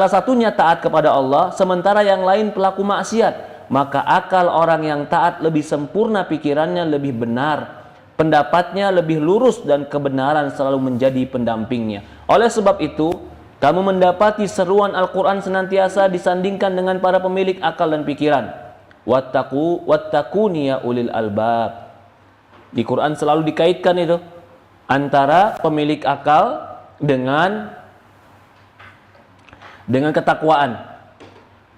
Speaker 1: satunya taat kepada Allah, sementara yang lain pelaku maksiat, maka akal orang yang taat lebih sempurna, pikirannya lebih benar, pendapatnya lebih lurus, dan kebenaran selalu menjadi pendampingnya. Oleh sebab itu, kamu mendapati seruan Al-Quran senantiasa disandingkan dengan para pemilik akal dan pikiran. Wattaquni ya ulil albab. Di Quran selalu dikaitkan itu antara pemilik akal dengan ketakwaan.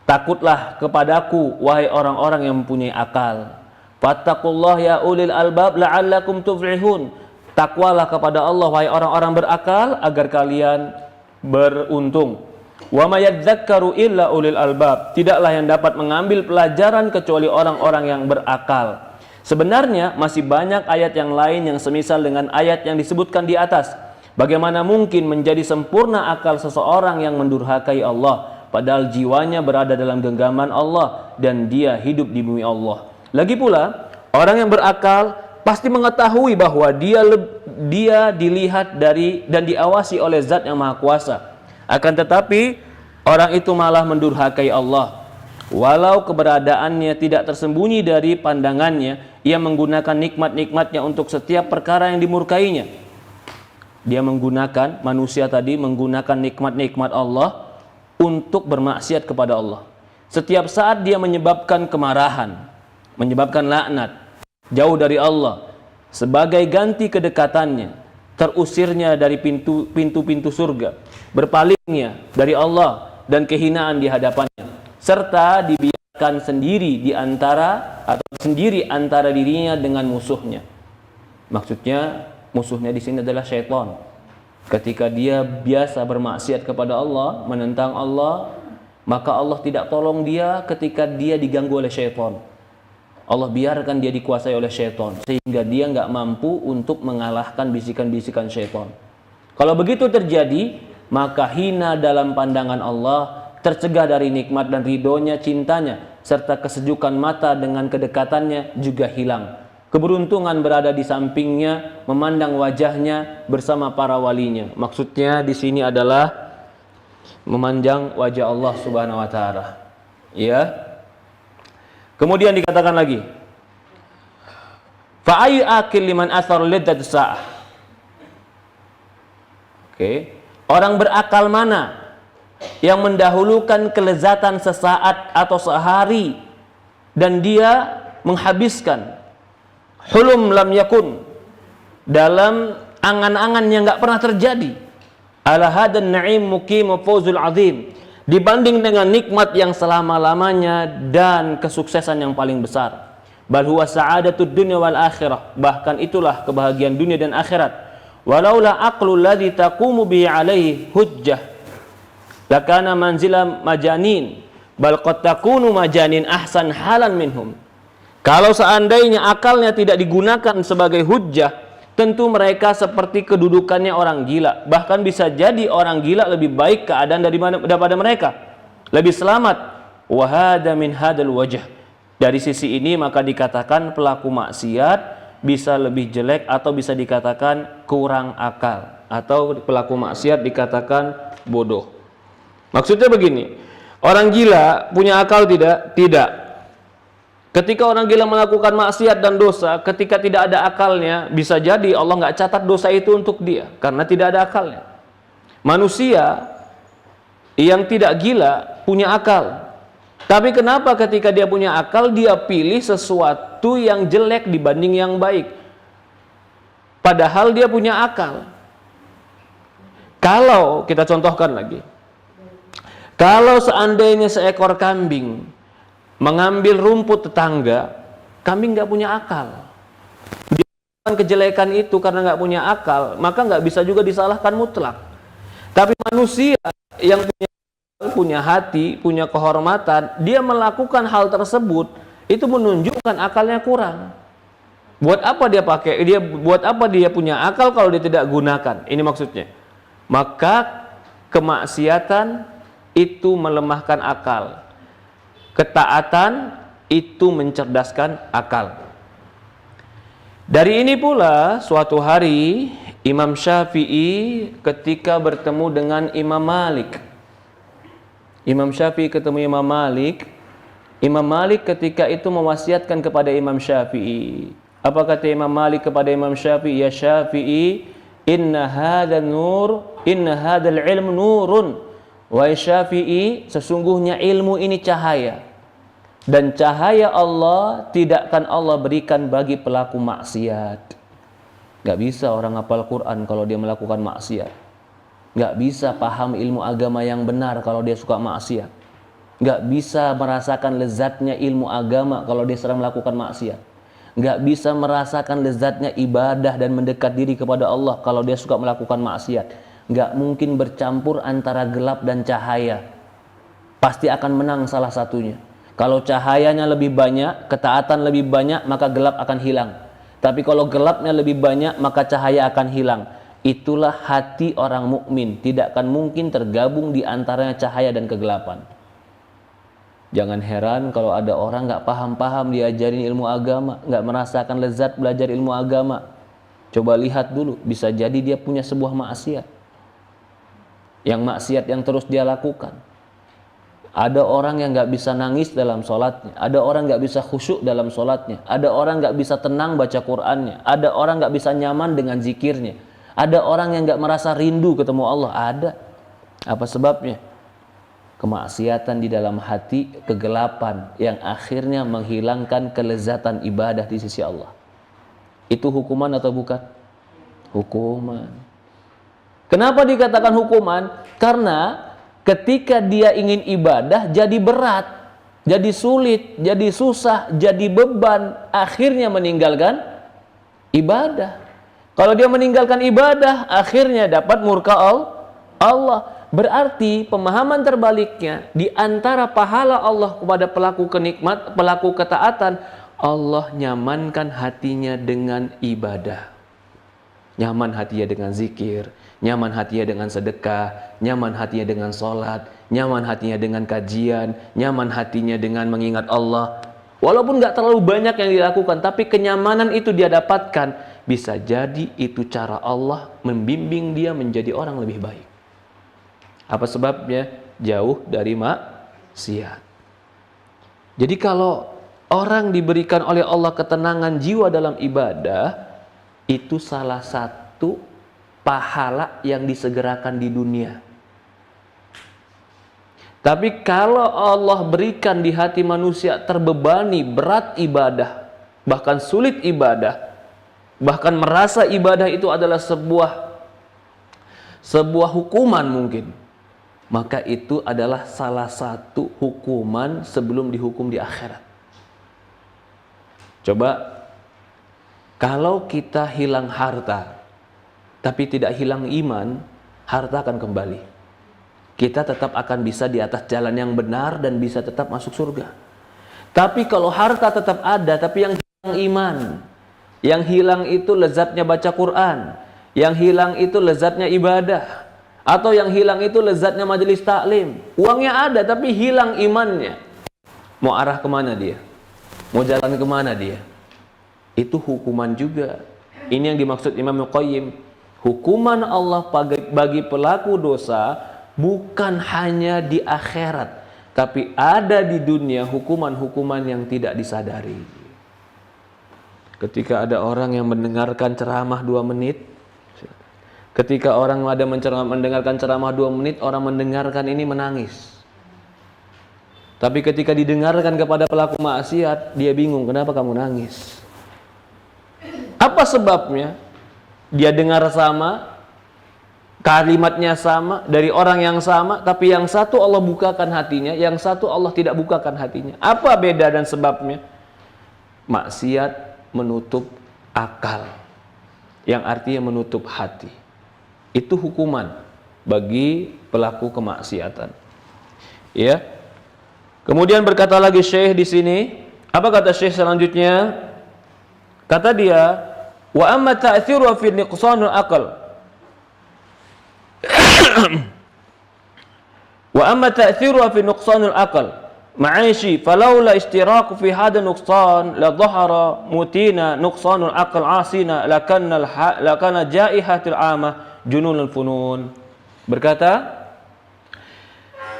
Speaker 1: Takutlah kepadaku wahai orang-orang yang mempunyai akal. Fattaqullah ya ulil albab la'allakum tuflihun. Takwalah kepada Allah wahai orang-orang berakal agar kalian beruntung. Wa may yadzakkaru illa ulil albab. Tidaklah yang dapat mengambil pelajaran kecuali orang-orang yang berakal. Sebenarnya masih banyak ayat yang lain yang semisal dengan ayat yang disebutkan di atas. Bagaimana mungkin menjadi sempurna akal seseorang yang mendurhakai Allah, padahal jiwanya berada dalam genggaman Allah dan dia hidup di bumi Allah. Lagi pula, orang yang berakal pasti mengetahui bahwa dia dilihat dari dan diawasi oleh Zat yang Maha Kuasa. Akan tetapi orang itu malah mendurhakai Allah. Walau keberadaannya tidak tersembunyi dari pandangannya, ia menggunakan nikmat-nikmatnya untuk setiap perkara yang dimurkainya. Dia menggunakan, manusia tadi menggunakan nikmat-nikmat Allah untuk bermaksiat kepada Allah. Setiap saat dia menyebabkan kemarahan, menyebabkan laknat, jauh dari Allah, sebagai ganti kedekatannya, terusirnya dari pintu-pintu surga, berpalingnya dari Allah dan kehinaan di hadapannya, serta dibiarkan sendiri antara dirinya dengan musuhnya. Maksudnya musuhnya di sini adalah syaitan. Ketika dia biasa bermaksiat kepada Allah, menentang Allah, maka Allah tidak tolong dia ketika dia diganggu oleh syaitan. Allah biarkan dia dikuasai oleh syaitan sehingga dia nggak mampu untuk mengalahkan bisikan-bisikan syaitan. Kalau begitu terjadi, maka hina dalam pandangan Allah, tercegah dari nikmat dan ridhonya, cintanya, serta kesejukan mata dengan kedekatannya juga hilang.
Speaker 2: keberuntungan berada di sampingnya, memandang wajahnya bersama para walinya. Maksudnya di sini adalah memandang wajah Allah Subhanahu wa taala. Ya. Kemudian dikatakan lagi, fa ayyu akil liman athar lidzat sa'ah. Oke. Orang berakal mana yang mendahulukan kelezatan sesaat atau sehari dan dia menghabiskan hulum lam yakun, dalam angan-angan yang enggak pernah terjadi, ala hadan na'im muqim fawzul azim, dibanding dengan nikmat yang selama-lamanya dan kesuksesan yang paling besar. Bal huwa sa'adatud dunya wal akhirah, bahkan itulah kebahagiaan dunia dan akhirat. Walaula aqlul ladzi taqumu bi alaihi hujjah lakana manzila majanin, bal qad takunu majanin ahsan halan minhum. Kalau seandainya akalnya tidak digunakan sebagai hujjah, tentu mereka seperti kedudukannya orang gila. Bahkan bisa jadi orang gila lebih baik keadaan daripada mereka, lebih selamat. Wa hada min hadal wajh. Dari sisi ini maka dikatakan pelaku maksiat bisa lebih jelek, atau bisa dikatakan kurang akal, atau pelaku maksiat dikatakan bodoh. Maksudnya begini, orang gila punya akal tidak? Tidak. Ketika orang gila melakukan maksiat dan dosa, ketika tidak ada akalnya, bisa jadi Allah nggak catat dosa itu untuk dia karena tidak ada akalnya. Manusia yang tidak gila punya akal, tapi kenapa ketika dia punya akal dia pilih sesuatu yang jelek dibanding yang baik, padahal dia punya akal? Kalau kita contohkan lagi, kalau seandainya seekor kambing mengambil rumput tetangga, kambing nggak punya akal, dia melakukan kejelekan itu karena nggak punya akal, maka nggak bisa juga disalahkan mutlak. Tapi manusia yang punya hati, punya kehormatan, dia melakukan hal tersebut, itu menunjukkan akalnya kurang. Buat apa dia punya akal kalau dia tidak gunakan? Ini maksudnya. Maka kemaksiatan itu melemahkan akal, ketaatan itu mencerdaskan akal. Dari ini pula suatu hari Imam Syafi'i ketika bertemu dengan Imam Malik. Imam Syafi'i ketemu Imam Malik. Imam Malik ketika itu mewasiatkan kepada Imam Syafi'i. Apa kata Imam Malik kepada Imam Syafi'i? Ya Syafi'i, inna hadzal ilm nurun. Wahai Syafi'i, sesungguhnya ilmu ini cahaya. Dan cahaya Allah tidak akan Allah berikan bagi pelaku maksiat. Gak bisa orang hafal Quran kalau dia melakukan maksiat. Gak bisa paham ilmu agama yang benar kalau dia suka maksiat. Gak bisa merasakan lezatnya ilmu agama kalau dia sedang melakukan maksiat. Gak bisa merasakan lezatnya ibadah dan mendekat diri kepada Allah kalau dia suka melakukan maksiat. Gak mungkin bercampur antara gelap dan cahaya. Pasti akan menang salah satunya. Kalau cahayanya lebih banyak, ketaatan lebih banyak, maka gelap akan hilang. Tapi kalau gelapnya lebih banyak, maka cahaya akan hilang. Itulah hati orang mukmin, tidak akan mungkin tergabung di antaranya cahaya dan kegelapan. Jangan heran kalau ada orang nggak paham-paham diajarin ilmu agama, nggak merasakan lezat belajar ilmu agama. Coba lihat dulu, bisa jadi dia punya sebuah maksiat. Yang maksiat yang terus dia lakukan. Ada orang yang nggak bisa nangis dalam sholatnya, ada orang nggak bisa khusyuk dalam sholatnya, ada orang nggak bisa tenang baca Qur'annya, ada orang nggak bisa nyaman dengan zikirnya, ada orang yang nggak merasa rindu ketemu Allah. Ada. Apa sebabnya? Kemaksiatan di dalam hati, kegelapan yang akhirnya menghilangkan kelezatan ibadah di sisi Allah. Itu hukuman atau bukan? Hukuman. Kenapa dikatakan hukuman? Karena ketika dia ingin ibadah jadi berat, jadi sulit, jadi susah, jadi beban, akhirnya meninggalkan ibadah. Kalau dia meninggalkan ibadah, akhirnya dapat murka Allah. Berarti pemahaman terbaliknya, di antara pahala Allah kepada pelaku ketaatan, Allah nyamankan hatinya dengan ibadah. Nyaman hatinya dengan zikir, nyaman hatinya dengan sedekah, nyaman hatinya dengan sholat, nyaman hatinya dengan kajian, nyaman hatinya dengan mengingat Allah.
Speaker 1: Walaupun nggak terlalu banyak yang dilakukan, tapi kenyamanan itu dia dapatkan. Bisa jadi itu cara Allah membimbing dia menjadi orang lebih baik. Apa sebabnya? Jauh dari maksiat. Jadi kalau orang diberikan oleh Allah ketenangan jiwa dalam ibadah, itu salah satu pahala yang disegerakan di dunia. Tapi kalau Allah berikan di hati manusia terbebani berat ibadah, bahkan sulit ibadah, bahkan merasa ibadah itu adalah sebuah hukuman mungkin, maka itu adalah salah satu hukuman sebelum dihukum di akhirat. Coba kalau kita hilang harta tapi tidak hilang iman, harta akan kembali. Kita tetap akan bisa di atas jalan yang benar dan bisa tetap masuk surga. Tapi kalau harta tetap ada tapi yang hilang iman, yang hilang itu lezatnya baca Quran, yang hilang itu lezatnya ibadah, atau yang hilang itu lezatnya majelis taklim. Uangnya ada tapi hilang imannya. Mau arah kemana dia? Mau jalan kemana dia? Itu hukuman juga. Ini yang dimaksud Imam Al-Qayyim. Hukuman Allah bagi pelaku dosa bukan hanya di akhirat, tapi ada di dunia hukuman-hukuman yang tidak disadari. Ketika ada orang yang mendengarkan ceramah 2 menit, ketika orang ada mendengarkan ceramah 2 menit, orang mendengarkan ini menangis. Tapi ketika didengarkan kepada pelaku maksiat, dia bingung, kenapa kamu nangis? Apa sebabnya? Dia dengar sama, kalimatnya sama, dari orang yang sama, tapi yang satu Allah bukakan hatinya, yang satu Allah tidak bukakan hatinya. Apa beda dan sebabnya? Maksiat menutup akal, yang artinya menutup hati. Itu hukuman bagi pelaku kemaksiatan. Ya. Kemudian berkata lagi Syekh di sini, apa kata Syekh selanjutnya? Kata dia, wa amma ta'thiru fi nuqsanul aql. Wa amma ta'thiru fi nuqsanul aql ma'aishi falaula ishtiraku fi hada nuqsan la dhahara mutina nuqsanul aql asina lakana jaihatul amah jununul funun. Berkata,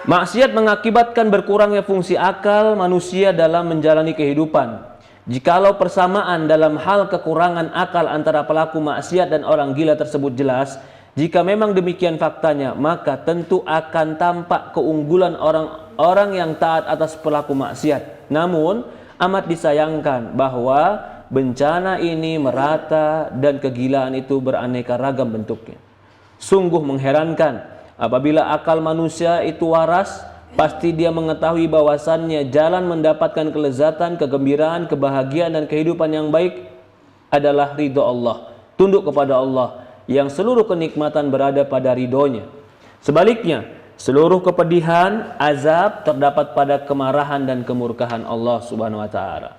Speaker 1: maksiat mengakibatkan berkurangnya fungsi akal manusia dalam menjalani kehidupan. Jikalau persamaan dalam hal kekurangan akal antara pelaku maksiat dan orang gila tersebut jelas, jika memang demikian faktanya, maka tentu akan tampak keunggulan orang-orang yang taat atas pelaku maksiat. Namun, amat disayangkan bahwa bencana ini merata dan kegilaan itu beraneka ragam bentuknya. Sungguh mengherankan apabila akal manusia itu waras, pasti dia mengetahui bahwasannya jalan mendapatkan kelezatan, kegembiraan, kebahagiaan dan kehidupan yang baik adalah ridho Allah, tunduk kepada Allah, yang seluruh kenikmatan berada pada ridhonya. Sebaliknya, seluruh kepedihan, azab terdapat pada kemarahan dan kemurkaan Allah Subhanahu wa taala.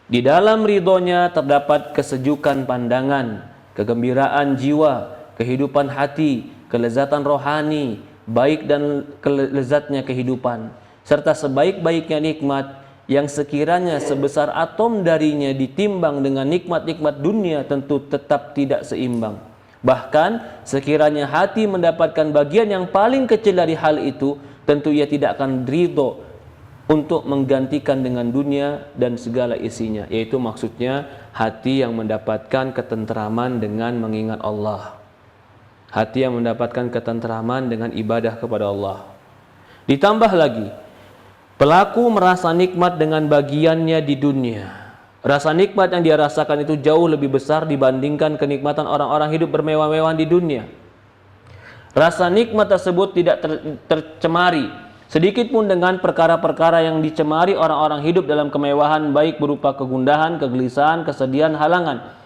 Speaker 1: Di dalam ridhonya terdapat kesejukan pandangan, kegembiraan jiwa, kehidupan hati, kelezatan rohani, baik dan kelezatnya kehidupan, serta sebaik-baiknya nikmat yang sekiranya sebesar atom darinya ditimbang dengan nikmat-nikmat dunia tentu tetap tidak seimbang. Bahkan sekiranya hati mendapatkan bagian yang paling kecil dari hal itu, tentu ia tidak akan ridho untuk menggantikan dengan dunia dan segala isinya, yaitu maksudnya hati yang mendapatkan ketentraman dengan mengingat Allah, hati yang mendapatkan ketentraman dengan ibadah kepada Allah. Ditambah lagi, pelaku merasa nikmat dengan bagiannya di dunia. Rasa nikmat yang dia rasakan itu jauh lebih besar dibandingkan kenikmatan orang-orang hidup bermewah-mewahan di dunia. Rasa nikmat tersebut tidak tercemari sedikit pun dengan perkara-perkara yang dicemari orang-orang hidup dalam kemewahan, baik berupa kegundahan, kegelisahan, kesedihan, halangan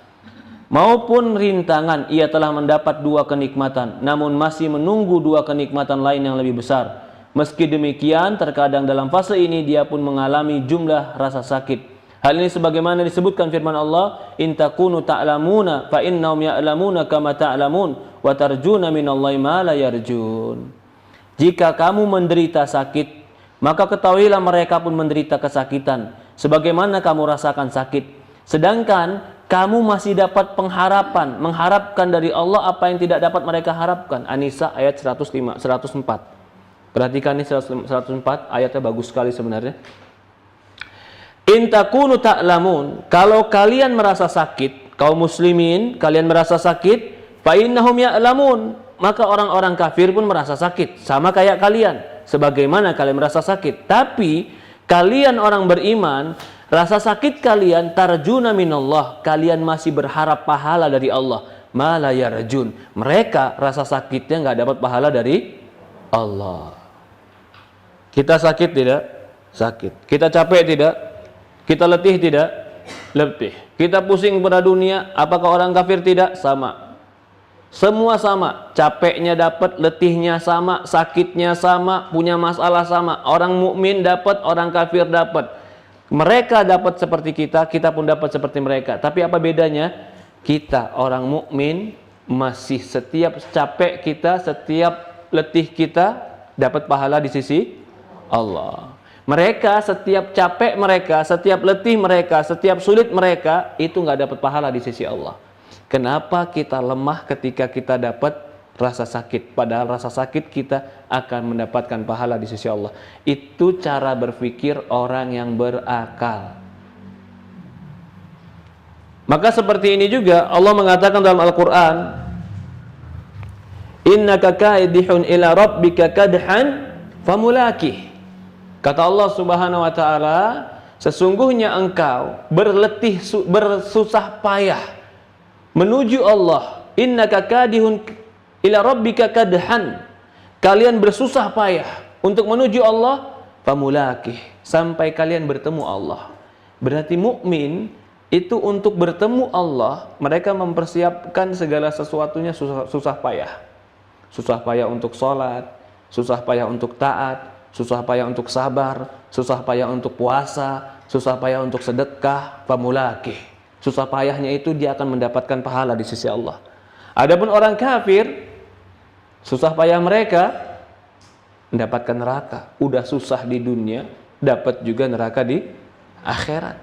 Speaker 1: maupun rintangan. Ia telah mendapat 2 kenikmatan, namun masih menunggu 2 kenikmatan lain yang lebih besar. Meski demikian, terkadang dalam fase ini dia pun mengalami jumlah rasa sakit. Hal ini sebagaimana disebutkan firman Allah, in takunu ta'lamuna fa innahum ya'lamuna kama ta'lamun wa tarjuna minallahi ma la yarjun. Jika kamu menderita sakit, maka ketahuilah mereka pun menderita kesakitan.
Speaker 2: sebagaimana kamu rasakan sakit. Sedangkan kamu masih dapat pengharapan, mengharapkan dari Allah apa yang tidak dapat mereka harapkan. An-Nisa ayat 104. Perhatikan nih 104, ayatnya bagus sekali sebenarnya. In takunu ta'lamun, kalau kalian merasa sakit, kaum muslimin, kalian merasa sakit, fa innahum ya'lamun, maka orang-orang kafir pun merasa sakit, sama kayak kalian, sebagaimana kalian merasa sakit. Tapi kalian orang beriman, rasa sakit kalian tarjuna minallah, kalian masih berharap pahala dari Allah. Ma la yarjun, mereka rasa sakitnya nggak dapat pahala dari Allah. Kita sakit tidak? Sakit. Kita capek tidak? Kita letih tidak? Letih. Kita pusing pada dunia, apakah orang kafir tidak? Sama. Semua sama. Capeknya dapat, letihnya sama, sakitnya sama, punya masalah sama. Orang mukmin dapat, orang kafir dapat. Mereka dapat seperti kita, kita pun dapat seperti mereka. Tapi apa bedanya? Kita orang mukmin masih setiap capek kita, setiap letih kita dapat pahala di sisi Allah. Mereka setiap capek mereka, setiap letih mereka, setiap sulit mereka itu nggak dapat pahala di sisi Allah. Kenapa kita lemah ketika kita dapat rasa sakit? Padahal rasa sakit kita akan mendapatkan pahala di sisi Allah. Itu cara berpikir orang yang berakal. Maka seperti ini juga Allah mengatakan dalam Al-Quran, innaka kaidihun ila rabbika kadhan famulakih. Kata Allah Subhanahu wa taala, sesungguhnya engkau berletih, bersusah payah menuju Allah. Innaka kadihun ila rabbika kadhan. Kalian bersusah payah untuk menuju Allah, famulakih, sampai kalian bertemu Allah. Berarti mukmin itu untuk bertemu Allah, mereka mempersiapkan segala sesuatunya susah payah. Susah payah untuk sholat, susah payah untuk taat, susah payah untuk sabar, susah payah untuk puasa, susah payah untuk sedekah, famulakih. Susah payahnya itu dia akan mendapatkan pahala di sisi Allah. Adapun orang kafir, susah payah mereka mendapatkan neraka. Udah susah di dunia, dapat juga neraka di akhirat.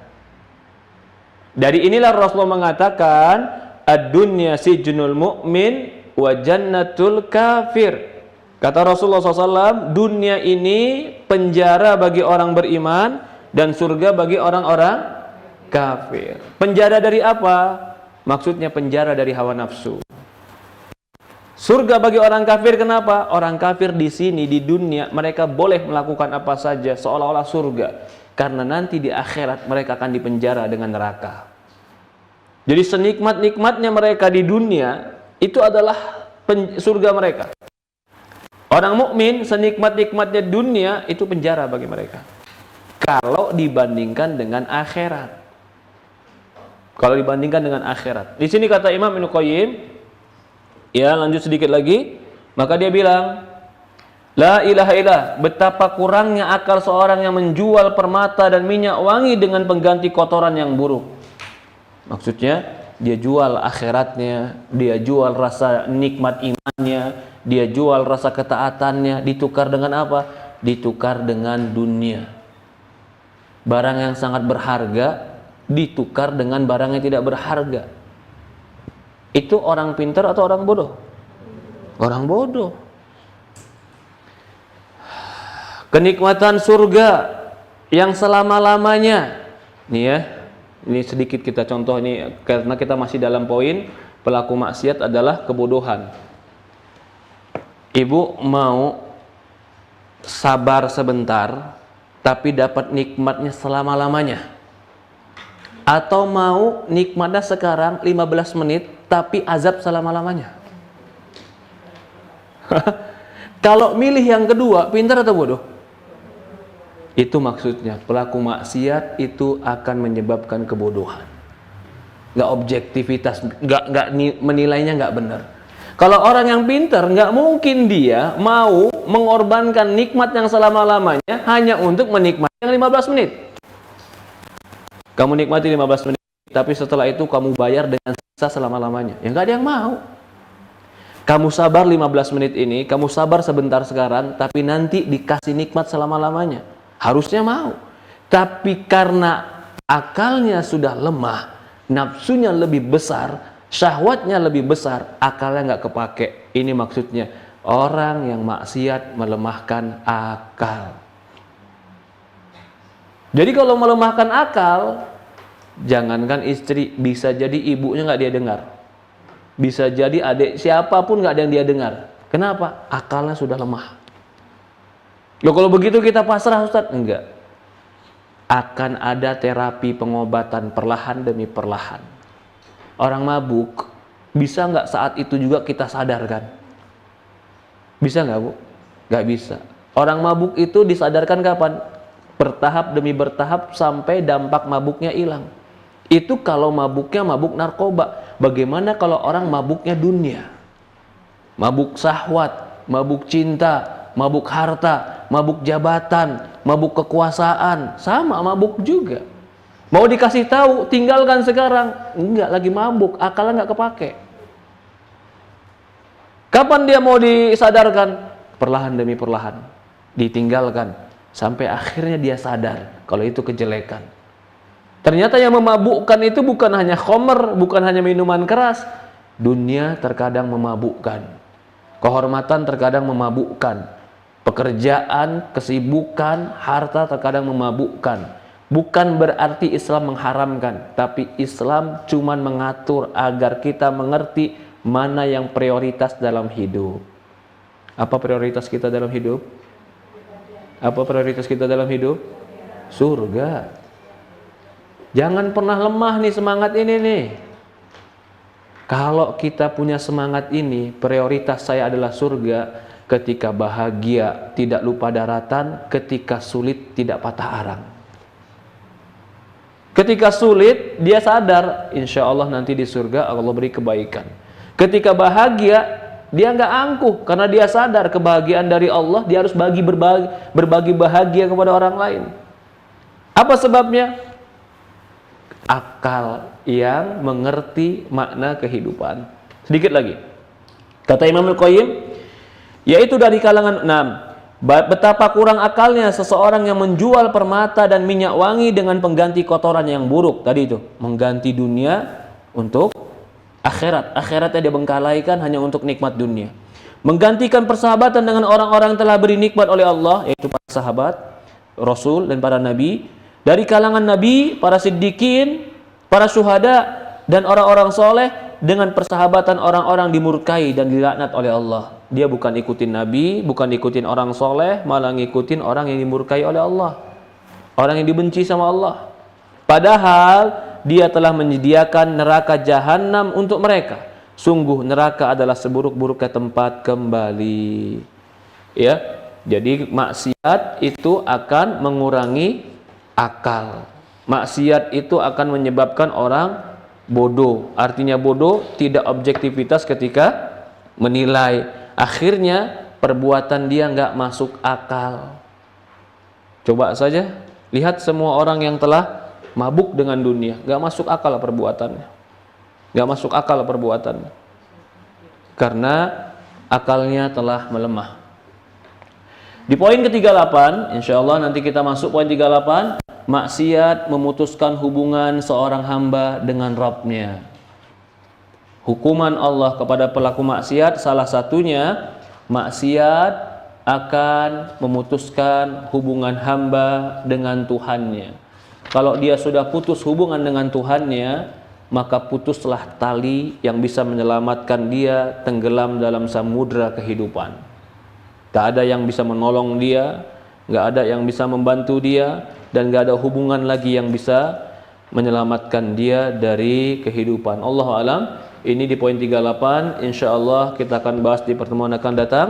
Speaker 2: Dari inilah Rasulullah mengatakan, ad-dunya sijnul mu'min wa jannatul kafir. Kata Rasulullah SAW, dunia ini penjara bagi orang beriman dan surga bagi orang-orang kafir. Penjara dari apa? Maksudnya penjara dari hawa nafsu. Surga bagi orang kafir, kenapa? Orang kafir di sini, di dunia, mereka boleh melakukan apa saja seolah-olah surga. Karena nanti di akhirat mereka akan dipenjara dengan neraka. Jadi senikmat-nikmatnya mereka di dunia, itu adalah surga mereka. Orang mukmin senikmat-nikmatnya dunia itu penjara bagi mereka. Kalau dibandingkan dengan akhirat. Kalau dibandingkan dengan akhirat. Di sini kata Imam Ibnu Qayyim, ya lanjut sedikit lagi, maka dia bilang, la ilaha illallah, betapa kurangnya akal seorang yang menjual permata dan minyak wangi dengan pengganti kotoran yang buruk. Maksudnya dia jual akhiratnya, dia jual rasa nikmat imannya, dia jual rasa ketaatannya, ditukar dengan apa? Ditukar dengan dunia. Barang yang sangat berharga ditukar dengan barang yang tidak berharga. Itu orang pintar atau orang bodoh? Orang bodoh. Kenikmatan surga yang selama-lamanya. Nih ya, ini sedikit kita contoh ini karena kita masih dalam poin pelaku maksiat adalah kebodohan. Ibu mau sabar sebentar tapi dapat nikmatnya selama-lamanya, atau mau nikmatnya sekarang 15 menit tapi azab selama-lamanya? Kalau milih yang kedua, pintar atau bodoh? Itu maksudnya pelaku maksiat itu akan menyebabkan kebodohan, nggak objektivitas, nggak menilainya nggak benar. Kalau orang yang pintar, nggak mungkin dia mau mengorbankan nikmat yang selama-lamanya hanya untuk menikmati yang 15 menit. Kamu nikmati 15 menit, tapi setelah itu kamu bayar dengan sisa selama-lamanya. Ya nggak ada yang mau. Kamu sabar 15 menit ini, kamu sabar sebentar sekarang, tapi nanti dikasih nikmat selama-lamanya. Harusnya mau.
Speaker 1: Tapi karena akalnya sudah lemah, nafsunya lebih besar, syahwatnya lebih besar, akalnya nggak kepake. Ini maksudnya orang yang maksiat melemahkan akal. Jadi kalau melemahkan akal, jangankan istri, bisa jadi ibunya nggak dia dengar, bisa jadi adik siapapun nggak ada yang dia dengar. Kenapa? Akalnya sudah lemah. Loh, kalau begitu kita pasrah, Ustaz? Enggak. Akan ada terapi pengobatan perlahan demi perlahan. Orang mabuk, bisa nggak saat itu juga kita sadarkan? Bisa nggak, Bu? Nggak bisa. Orang mabuk itu disadarkan kapan? Bertahap demi bertahap sampai dampak mabuknya hilang. Itu kalau mabuknya mabuk narkoba. Bagaimana kalau orang mabuknya dunia? Mabuk syahwat, mabuk cinta, mabuk harta, mabuk jabatan, mabuk kekuasaan, sama mabuk juga. Mau dikasih tahu, tinggalkan sekarang. Enggak, lagi mabuk, akalnya nggak kepake. Kapan dia mau disadarkan? Perlahan demi perlahan. Ditinggalkan. Sampai akhirnya dia sadar kalau itu kejelekan. Ternyata yang memabukkan itu bukan hanya khamr, bukan hanya minuman keras. Dunia terkadang memabukkan. Kehormatan terkadang memabukkan. Pekerjaan, kesibukan, harta terkadang memabukkan. Bukan berarti Islam mengharamkan, tapi Islam cuma mengatur agar kita mengerti mana yang prioritas dalam hidup. Apa prioritas kita dalam hidup? Apa prioritas kita dalam hidup? Surga. Jangan pernah lemah nih semangat ini nih. Kalau kita punya semangat ini, prioritas saya adalah surga. Ketika bahagia tidak lupa daratan, ketika sulit tidak patah arang. Ketika sulit dia sadar, insya Allah nanti di surga Allah beri kebaikan. Ketika bahagia dia nggak angkuh karena dia sadar kebahagiaan dari Allah, dia harus berbagi bahagia kepada orang lain. Apa sebabnya? Akal yang mengerti makna kehidupan. Sedikit lagi. Kata Imam Al-Qayyim, yaitu dari kalangan 6, betapa kurang akalnya seseorang yang menjual permata dan minyak wangi dengan pengganti kotoran yang buruk. Tadi itu, mengganti dunia untuk akhirat. Akhiratnya dia bengkalaikan hanya untuk nikmat dunia. Menggantikan persahabatan dengan orang-orang yang telah beri nikmat oleh Allah, yaitu para sahabat, Rasul dan para nabi. Dari kalangan nabi, para siddiqin, para syuhada dan orang-orang soleh, dengan persahabatan orang-orang dimurkai dan dilaknat oleh Allah. Dia bukan ikutin nabi, bukan ikutin orang soleh, malah ngikutin orang yang dimurkai oleh Allah, orang yang dibenci sama Allah. Padahal dia telah menyediakan neraka jahanam untuk mereka. Sungguh neraka adalah seburuk-buruknya tempat kembali. Ya, jadi maksiat itu akan mengurangi akal. Maksiat itu akan menyebabkan orang bodoh. Artinya bodoh, tidak objektivitas ketika menilai. Akhirnya perbuatan dia nggak masuk akal. Coba saja lihat semua orang yang telah mabuk dengan dunia, nggak masuk akal perbuatannya, nggak masuk akal perbuatannya, karena akalnya telah melemah. Di poin ke-38, insya Allah nanti kita masuk poin 38, maksiat memutuskan hubungan seorang hamba dengan Rabb-nya. Hukuman Allah kepada pelaku maksiat salah satunya maksiat akan memutuskan hubungan hamba dengan Tuhannya. Kalau dia sudah putus hubungan dengan Tuhannya, maka putuslah tali yang bisa menyelamatkan dia tenggelam dalam samudra kehidupan. Gak ada yang bisa menolong dia, gak ada yang bisa membantu dia, dan gak ada hubungan lagi yang bisa menyelamatkan dia dari kehidupan. Allahu a'lam. Ini di poin 38, insya Allah kita akan bahas di pertemuan akan datang.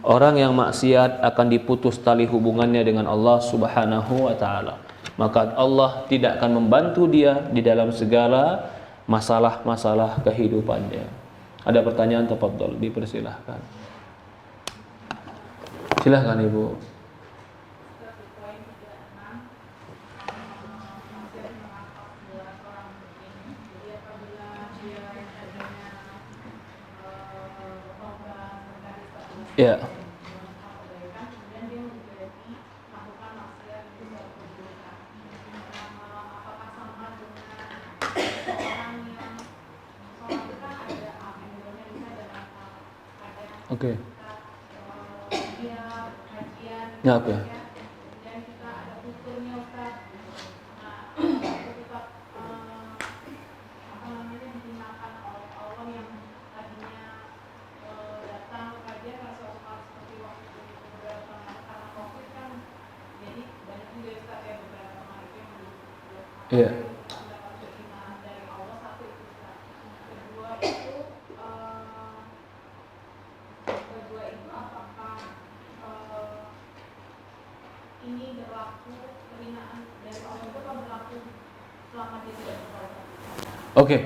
Speaker 1: Orang yang maksiat akan diputus tali hubungannya dengan Allah Subhanahu wa ta'ala. Maka Allah tidak akan membantu dia di dalam segala masalah-masalah kehidupannya. Ada pertanyaan, tafadhol, dipersilahkan. Silahkan Ibu. Ya.
Speaker 2: Oke.
Speaker 3: dia kajian
Speaker 2: Ya, oke.
Speaker 3: kemudian kita ada futurnya Ustaz. Nah, itu kita apa namanya digunakan oleh Allah yang tadinya datang ke kajian pada suatu hal seperti waktu beberapa hari karena COVID kan, jadi banyak juga Ustaz ya beberapa hari yang
Speaker 2: Iya.
Speaker 3: mendapat keinginan dari Allah. Satu itu Ustaz. Kedua itu apakah ini berlaku kehinaan dari Allah itu kan berlaku selama dia tidak bertobat?
Speaker 2: Oke.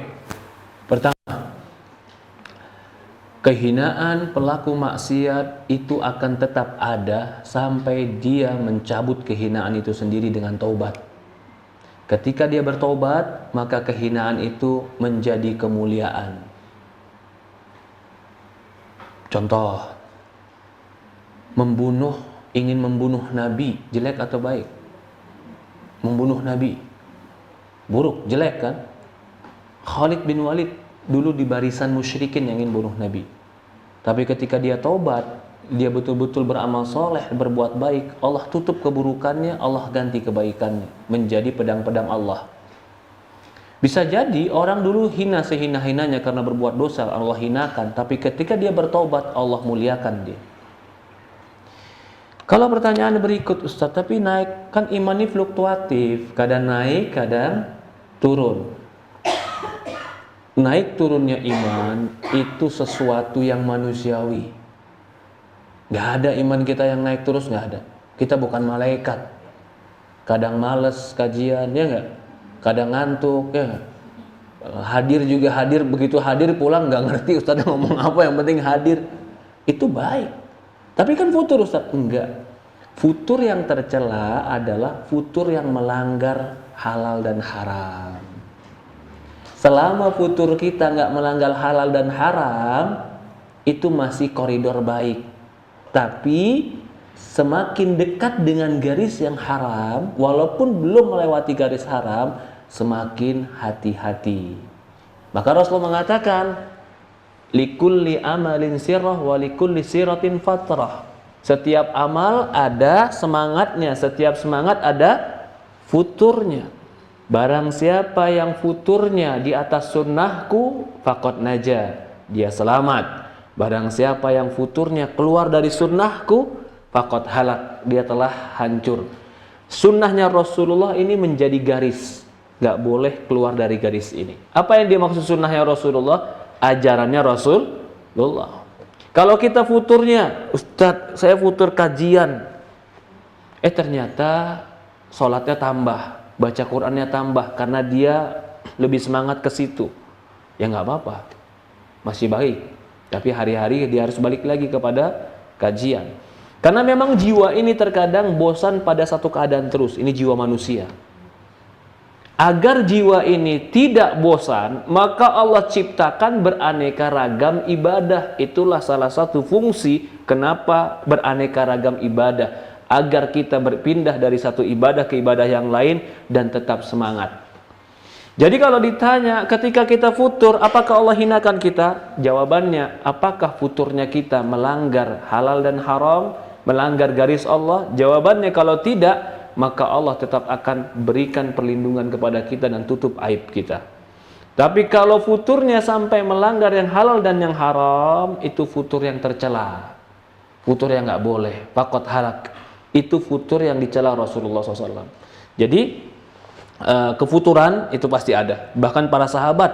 Speaker 2: Pertama, kehinaan pelaku maksiat itu akan tetap ada sampai dia mencabut kehinaan itu sendiri dengan taubat. Ketika dia bertobat, maka kehinaan itu menjadi kemuliaan. Contoh, ingin membunuh Nabi, jelek atau baik? Membunuh Nabi, buruk, jelek kan? Khalid bin Walid dulu di barisan musyrikin yang ingin bunuh Nabi. Tapi ketika dia taubat, dia betul-betul beramal soleh, berbuat baik, Allah tutup keburukannya, Allah ganti kebaikannya, menjadi pedang-pedang Allah. Bisa jadi orang dulu hina sehina-hinanya karena berbuat dosa, Allah hinakan, tapi ketika dia bertobat, Allah muliakan dia. Kalau pertanyaan berikut, Ustaz, tapi naik, kan iman ini fluktuatif, kadang naik, kadang turun. Naik turunnya iman itu sesuatu yang manusiawi. Gak ada iman kita yang naik terus, gak ada. Kita bukan malaikat. Kadang males kajian, ya gak? Kadang ngantuk, ya gak? Hadir juga hadir, begitu hadir pulang gak ngerti Ustaz ngomong apa, yang penting hadir. Itu baik. Tapi kan futur Ustaz, enggak. Futur yang tercela adalah futur yang melanggar halal dan haram. Selama futur kita nggak melanggar halal dan haram, itu masih koridor baik. Tapi semakin dekat dengan garis yang haram, walaupun belum melewati garis haram, semakin hati-hati. Maka Rasulullah mengatakan, likulli amalin sirrah wa likulli siratin fatrah. Setiap amal ada semangatnya, setiap semangat ada futurnya. Barang siapa yang futurnya di atas sunnahku, faqad naja, dia selamat. Barang siapa yang futurnya keluar dari sunnahku, faqad halak, dia telah hancur. Sunnahnya Rasulullah ini menjadi garis, gak boleh keluar dari garis ini. Apa yang dia maksud sunnahnya Rasulullah? Ajarannya Rasulullah. Kalau kita futurnya, Ustadz saya futur kajian, ternyata sholatnya tambah, baca Qurannya tambah, karena dia lebih semangat ke situ, ya nggak apa-apa, masih baik. Tapi hari-hari dia harus balik lagi kepada kajian, karena memang jiwa ini terkadang bosan pada satu keadaan terus. Ini jiwa manusia. Agar jiwa ini tidak bosan, maka Allah ciptakan beraneka ragam ibadah. Itulah salah satu fungsi kenapa beraneka ragam ibadah, agar kita berpindah dari satu ibadah ke ibadah yang lain dan tetap semangat. Jadi kalau ditanya ketika kita futur, apakah Allah hinakan kita? Jawabannya, apakah futurnya kita melanggar halal dan haram, melanggar garis Allah? Jawabannya kalau tidak, maka Allah tetap akan berikan perlindungan kepada kita dan tutup aib kita. Tapi kalau futurnya sampai melanggar yang halal dan yang haram, itu futur yang tercela, futur yang nggak boleh, faqad halak. Itu futur yang dicela Rasulullah SAW. Jadi kefuturan itu pasti ada. Bahkan para sahabat,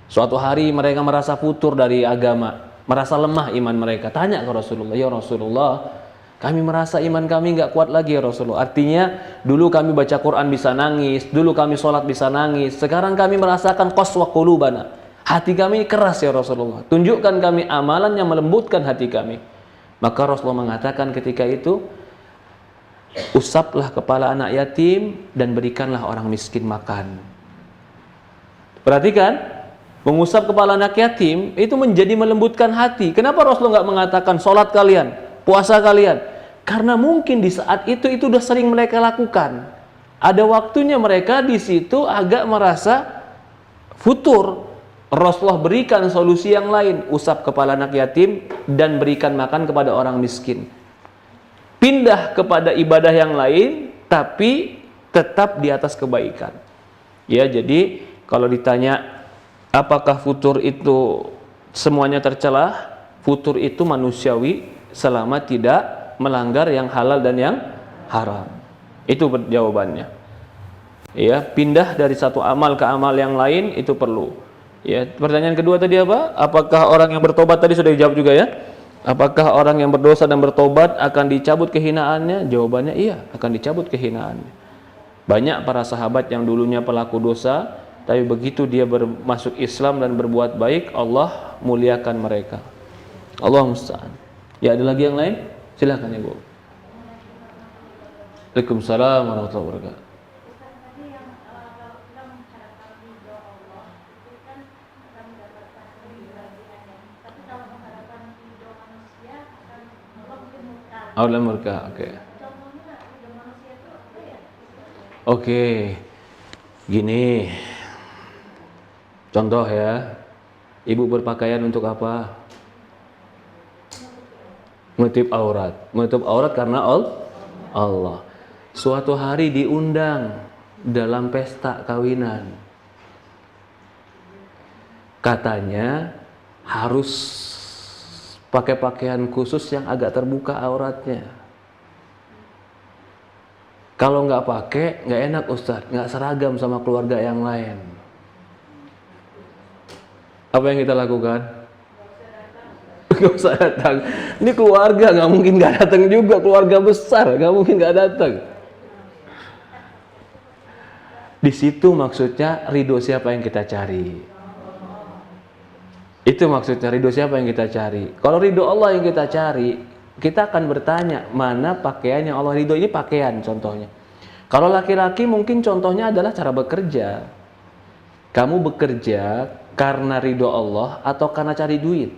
Speaker 2: suatu hari mereka merasa futur dari agama, merasa lemah iman mereka. Tanya ke Rasulullah, ya Rasulullah, kami merasa iman kami nggak kuat lagi ya Rasulullah. Artinya dulu kami baca Quran bisa nangis, dulu kami sholat bisa nangis, sekarang kami merasakan qaswa qulubana, hati kami keras ya Rasulullah. Tunjukkan kami amalan yang melembutkan hati kami. Maka Rasulullah mengatakan ketika itu, usaplah kepala anak yatim dan berikanlah orang miskin makan. Perhatikan, mengusap kepala anak yatim itu menjadi melembutkan hati. Kenapa Rasulullah nggak mengatakan sholat kalian, puasa kalian? Karena mungkin di saat itu sudah sering mereka lakukan. Ada waktunya mereka di situ agak merasa futur. Rasulullah berikan solusi yang lain, usap kepala anak yatim dan berikan makan kepada orang miskin. Pindah kepada ibadah yang lain tapi tetap di atas kebaikan. Ya, jadi kalau ditanya apakah futur itu semuanya tercelah? Futur itu manusiawi selama tidak melanggar yang halal dan yang haram. Itu jawabannya. Ya, pindah dari satu amal ke amal yang lain itu perlu. Ya, pertanyaan kedua tadi apa? Apakah orang yang bertobat, tadi sudah dijawab juga ya? Apakah orang yang berdosa dan bertobat akan dicabut kehinaannya? Jawabannya iya, akan dicabut kehinaannya. Banyak para sahabat yang dulunya pelaku dosa, tapi begitu dia masuk Islam dan berbuat baik, Allah muliakan mereka. Allah musta'an. Ya, ada lagi yang lain? Silakan Ibu. Waalaikumsalam warahmatullahi wabarakatuh.
Speaker 3: Ustaz, tadi yang kalau kita mengharapkan ridho Allah itu kan akan mendapatkan kebahagiaan. Tapi kalau mengharapkan ridho manusia akan Allah mungkin murka.
Speaker 2: Allah murka, oke.
Speaker 3: Contohnya ridho manusia itu apa ya?
Speaker 2: Oke. Gini. Contoh ya. Ibu berpakaian untuk apa? Menutup aurat. Menutup aurat karena Allah. Suatu hari diundang dalam pesta kawinan. Katanya harus pakai pakaian khusus yang agak terbuka auratnya. Kalau nggak pakai, nggak enak Ustadz, nggak seragam sama keluarga yang lain. Apa yang kita lakukan? Nggak usah datang. Ini keluarga, nggak mungkin nggak datang juga. Keluarga besar, nggak mungkin nggak datang. Di situ maksudnya ridho siapa yang kita cari. Itu maksudnya ridho siapa yang kita cari. Kalau ridho Allah yang kita cari, kita akan bertanya mana pakaian yang Allah ridho. Ini pakaian contohnya. Kalau laki-laki mungkin contohnya adalah cara bekerja. Kamu bekerja karena ridho Allah atau karena cari duit.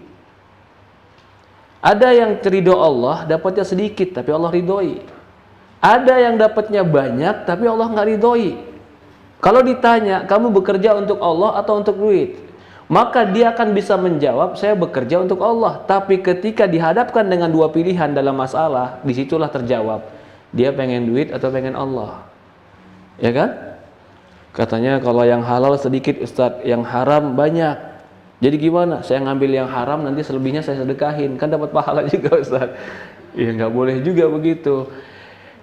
Speaker 2: Ada yang ridho Allah dapatnya sedikit tapi Allah ridhoi. Ada yang dapatnya banyak tapi Allah nggak ridhoi. Kalau ditanya kamu bekerja untuk Allah atau untuk duit, maka dia akan bisa menjawab saya bekerja untuk Allah. Tapi ketika dihadapkan dengan dua pilihan dalam masalah, disitulah terjawab dia pengen duit atau pengen Allah. Ya kan? Katanya kalau yang halal sedikit Ustadz, yang haram banyak. Jadi gimana? Saya ngambil yang haram, nanti selebihnya saya sedekahin, kan dapat pahala juga Ustadz. Ya nggak boleh juga begitu.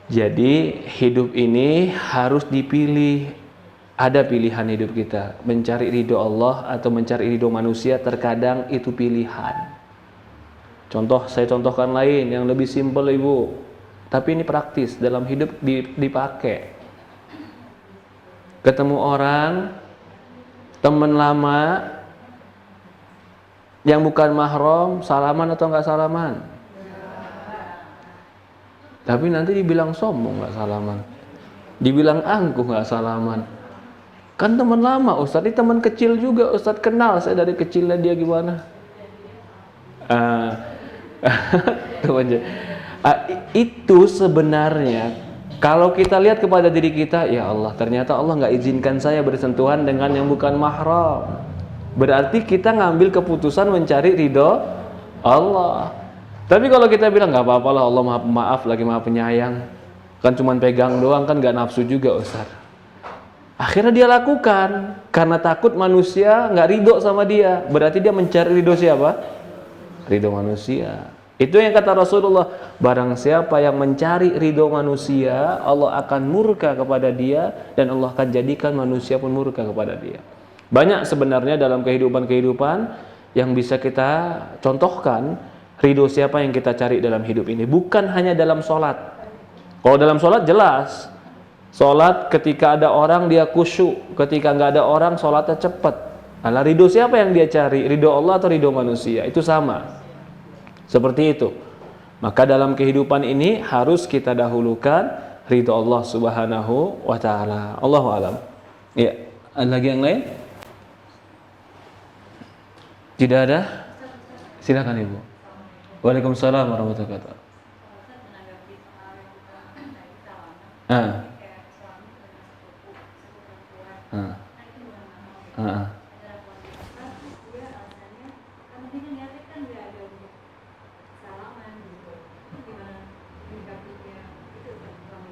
Speaker 2: Jadi hidup ini harus dipilih. Ada pilihan hidup kita, mencari ridho Allah atau mencari ridho manusia, terkadang itu pilihan. Contoh, saya contohkan lain yang lebih simpel Ibu, tapi ini praktis dalam hidup dipakai. Ketemu orang, teman lama yang bukan mahram, salaman atau nggak salaman? Tapi nanti dibilang sombong nggak salaman, dibilang angkuh nggak salaman. Kan teman lama Ustadz, ini teman kecil juga Ustadz, kenal saya dari kecilnya dia gimana. Itu sebenarnya kalau kita lihat kepada diri kita, ya Allah ternyata Allah nggak izinkan saya bersentuhan dengan yang bukan mahram. Berarti kita ngambil keputusan mencari ridho Allah. Tapi kalau kita bilang nggak apa-apa lah, Allah maaf lagi maha penyayang, kan cuman pegang doang, kan nggak nafsu juga Ustadz. Akhirnya dia lakukan karena takut manusia nggak ridho sama dia. Berarti dia mencari ridho siapa? Ridho manusia. Itu yang kata Rasulullah, barang siapa yang mencari ridho manusia, Allah akan murka kepada dia dan Allah akan jadikan manusia pun murka kepada dia. Banyak sebenarnya dalam kehidupan yang bisa kita contohkan ridho siapa yang kita cari dalam hidup ini. Bukan hanya dalam sholat. Kalau dalam sholat jelas. Sholat ketika ada orang dia khusyuk, ketika nggak ada orang sholatnya cepat. Nah, ridho siapa yang dia cari? Ridho Allah atau ridho manusia? Itu sama. Seperti itu. Maka dalam kehidupan ini harus kita dahulukan ridho Allah Subhanahu wa taala. Allahu a'lam. Ya, ada lagi yang lain? Tidak ada? Silakan Ibu. Waalaikumsalam warahmatullahi wabarakatuh.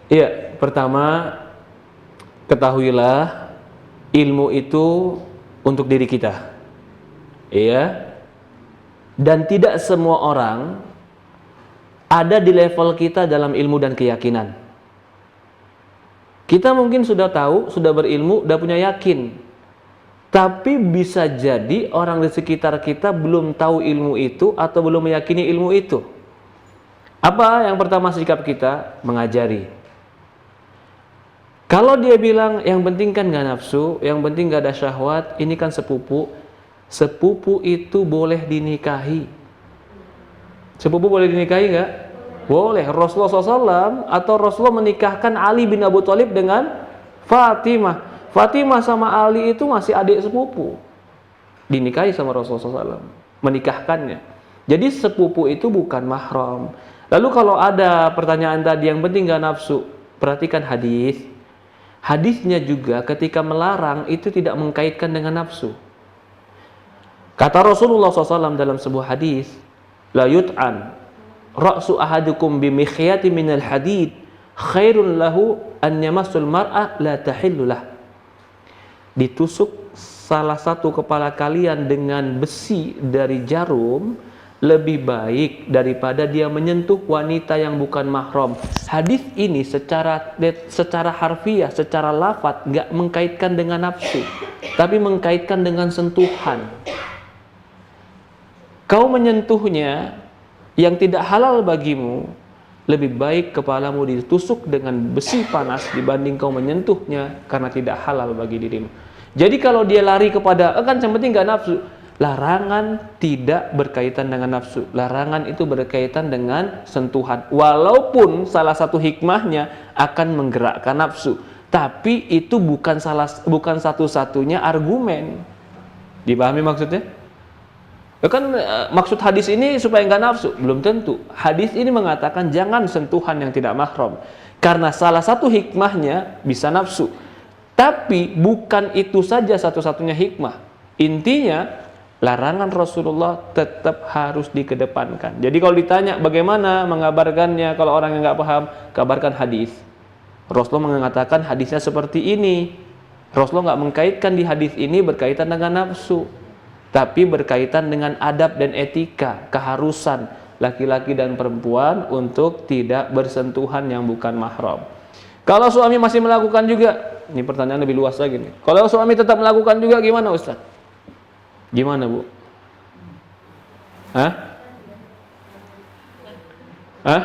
Speaker 2: Iya, pertama ketahuilah ilmu itu untuk diri kita. Iya. Dan tidak semua orang ada di level kita dalam ilmu dan keyakinan. Kita mungkin sudah tahu, sudah berilmu, sudah punya yakin. Tapi bisa jadi orang di sekitar kita belum tahu ilmu itu atau belum meyakini ilmu itu. Apa yang pertama sikap kita? Mengajari. Kalau dia bilang yang penting kan gak nafsu, yang penting gak ada syahwat, ini kan sepupu. Sepupu itu boleh dinikahi. Sepupu boleh dinikahi nggak? Boleh. Rasulullah SAW atau Rasulullah menikahkan Ali bin Abu Thalib dengan Fatimah. Fatimah sama Ali itu masih adik sepupu. Dinikahi sama Rasulullah SAW, menikahkannya. Jadi sepupu itu bukan mahram. Lalu kalau ada pertanyaan tadi yang penting nggak nafsu, perhatikan hadis. Hadisnya juga ketika melarang itu tidak mengkaitkan dengan nafsu. Kata Rasulullah SAW dalam sebuah hadis, la yut'an ra'su ahadukum bimikhyati minal hadid khairun lahu an yamassul mar'a la tahillulah. Ditusuk salah satu kepala kalian dengan besi dari jarum lebih baik daripada dia menyentuh wanita yang bukan mahram. Hadis ini secara harfiah, secara lafaz enggak mengkaitkan dengan nafsu, tapi mengkaitkan dengan sentuhan. Kau menyentuhnya yang tidak halal bagimu, lebih baik kepalamu ditusuk dengan besi panas dibanding kau menyentuhnya karena tidak halal bagi dirimu. Jadi kalau dia lari kepada, kan yang penting gak nafsu. Larangan tidak berkaitan dengan nafsu. Larangan itu berkaitan dengan sentuhan. Walaupun salah satu hikmahnya akan menggerakkan nafsu, tapi itu bukan satu-satunya argumen. Dipahami maksudnya? Kan maksud hadis ini supaya nggak nafsu, belum tentu. Hadis ini mengatakan jangan sentuhan yang tidak mahram, karena salah satu hikmahnya bisa nafsu. Tapi bukan itu saja satu-satunya hikmah. Intinya larangan Rasulullah tetap harus dikedepankan. Jadi kalau ditanya bagaimana mengabarkannya, kalau orang yang nggak paham, kabarkan hadis. Rasulullah mengatakan hadisnya seperti ini. Rasulullah nggak mengkaitkan di hadis ini berkaitan dengan nafsu, tapi berkaitan dengan adab dan etika, keharusan laki-laki dan perempuan untuk tidak bersentuhan yang bukan mahram. Kalau suami masih melakukan juga, ini pertanyaan lebih luas lagi nih. Kalau suami tetap melakukan juga gimana Ustaz? Gimana Bu? Hah? Hah?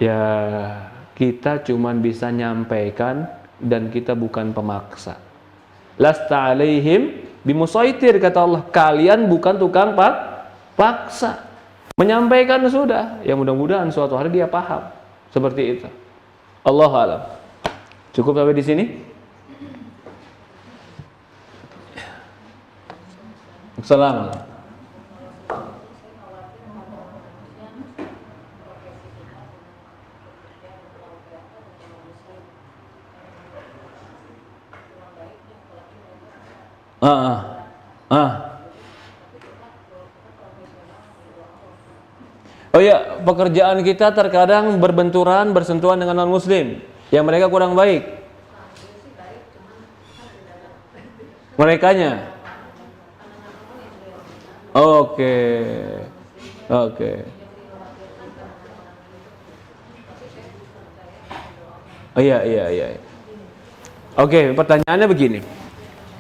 Speaker 2: Ya, kita cuman bisa nyampaikan dan kita bukan pemaksa. Lasta alaihim bimusaitir, kata Allah, kalian bukan tukang paksa. Menyampaikan sudah, ya mudah-mudahan suatu hari dia paham. Seperti itu. Allahu a'lam. Cukup sampai di sini? Assalamualaikum. Oh ya, pekerjaan kita terkadang berbenturan, bersentuhan dengan non-muslim yang mereka kurang baik. Merekanya. Oke. Oh iya. Oke, pertanyaannya begini.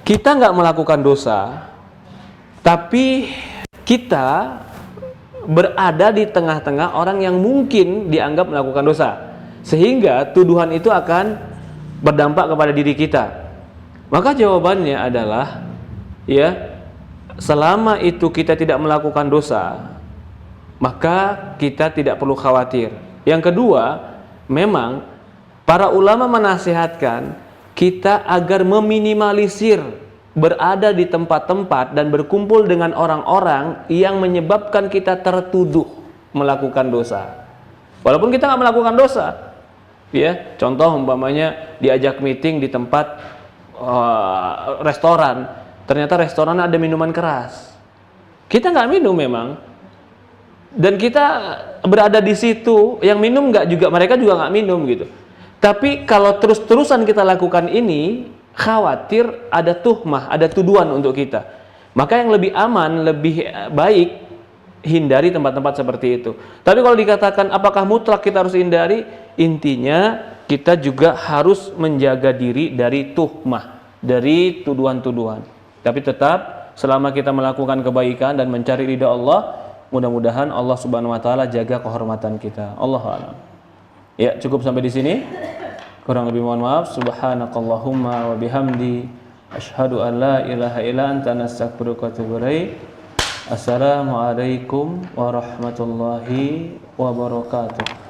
Speaker 2: Kita nggak melakukan dosa, tapi kita berada di tengah-tengah orang yang mungkin dianggap melakukan dosa, sehingga tuduhan itu akan berdampak kepada diri kita. Maka jawabannya adalah, ya, selama itu kita tidak melakukan dosa, maka kita tidak perlu khawatir. Yang kedua, memang para ulama menasihatkan kita agar meminimalisir berada di tempat-tempat dan berkumpul dengan orang-orang yang menyebabkan kita tertuduh melakukan dosa. Walaupun kita nggak melakukan dosa, ya. Contoh umpamanya diajak meeting di tempat restoran, ternyata restoran ada minuman keras. Kita nggak minum memang, Dan kita berada di situ, yang minum nggak juga, mereka juga nggak minum gitu. Tapi kalau terus-terusan kita lakukan ini, khawatir ada tuhmah, ada tuduhan untuk kita. Maka yang lebih aman, lebih baik, hindari tempat-tempat seperti itu. Tapi kalau dikatakan apakah mutlak kita harus hindari, intinya kita juga harus menjaga diri dari tuhmah, dari tuduhan-tuduhan. Tapi tetap selama kita melakukan kebaikan dan mencari ridha Allah, mudah-mudahan Allah Subhanahu wa taala jaga kehormatan kita. Allahu a'lam. Ya, cukup sampai di sini. Kurang lebih mohon maaf. Subhanakallahumma wa bihamdi asyhadu an la ilaha illa anta astaghfiruka wa atubu ilaik. Assalamualaikum warahmatullahi wabarakatuh.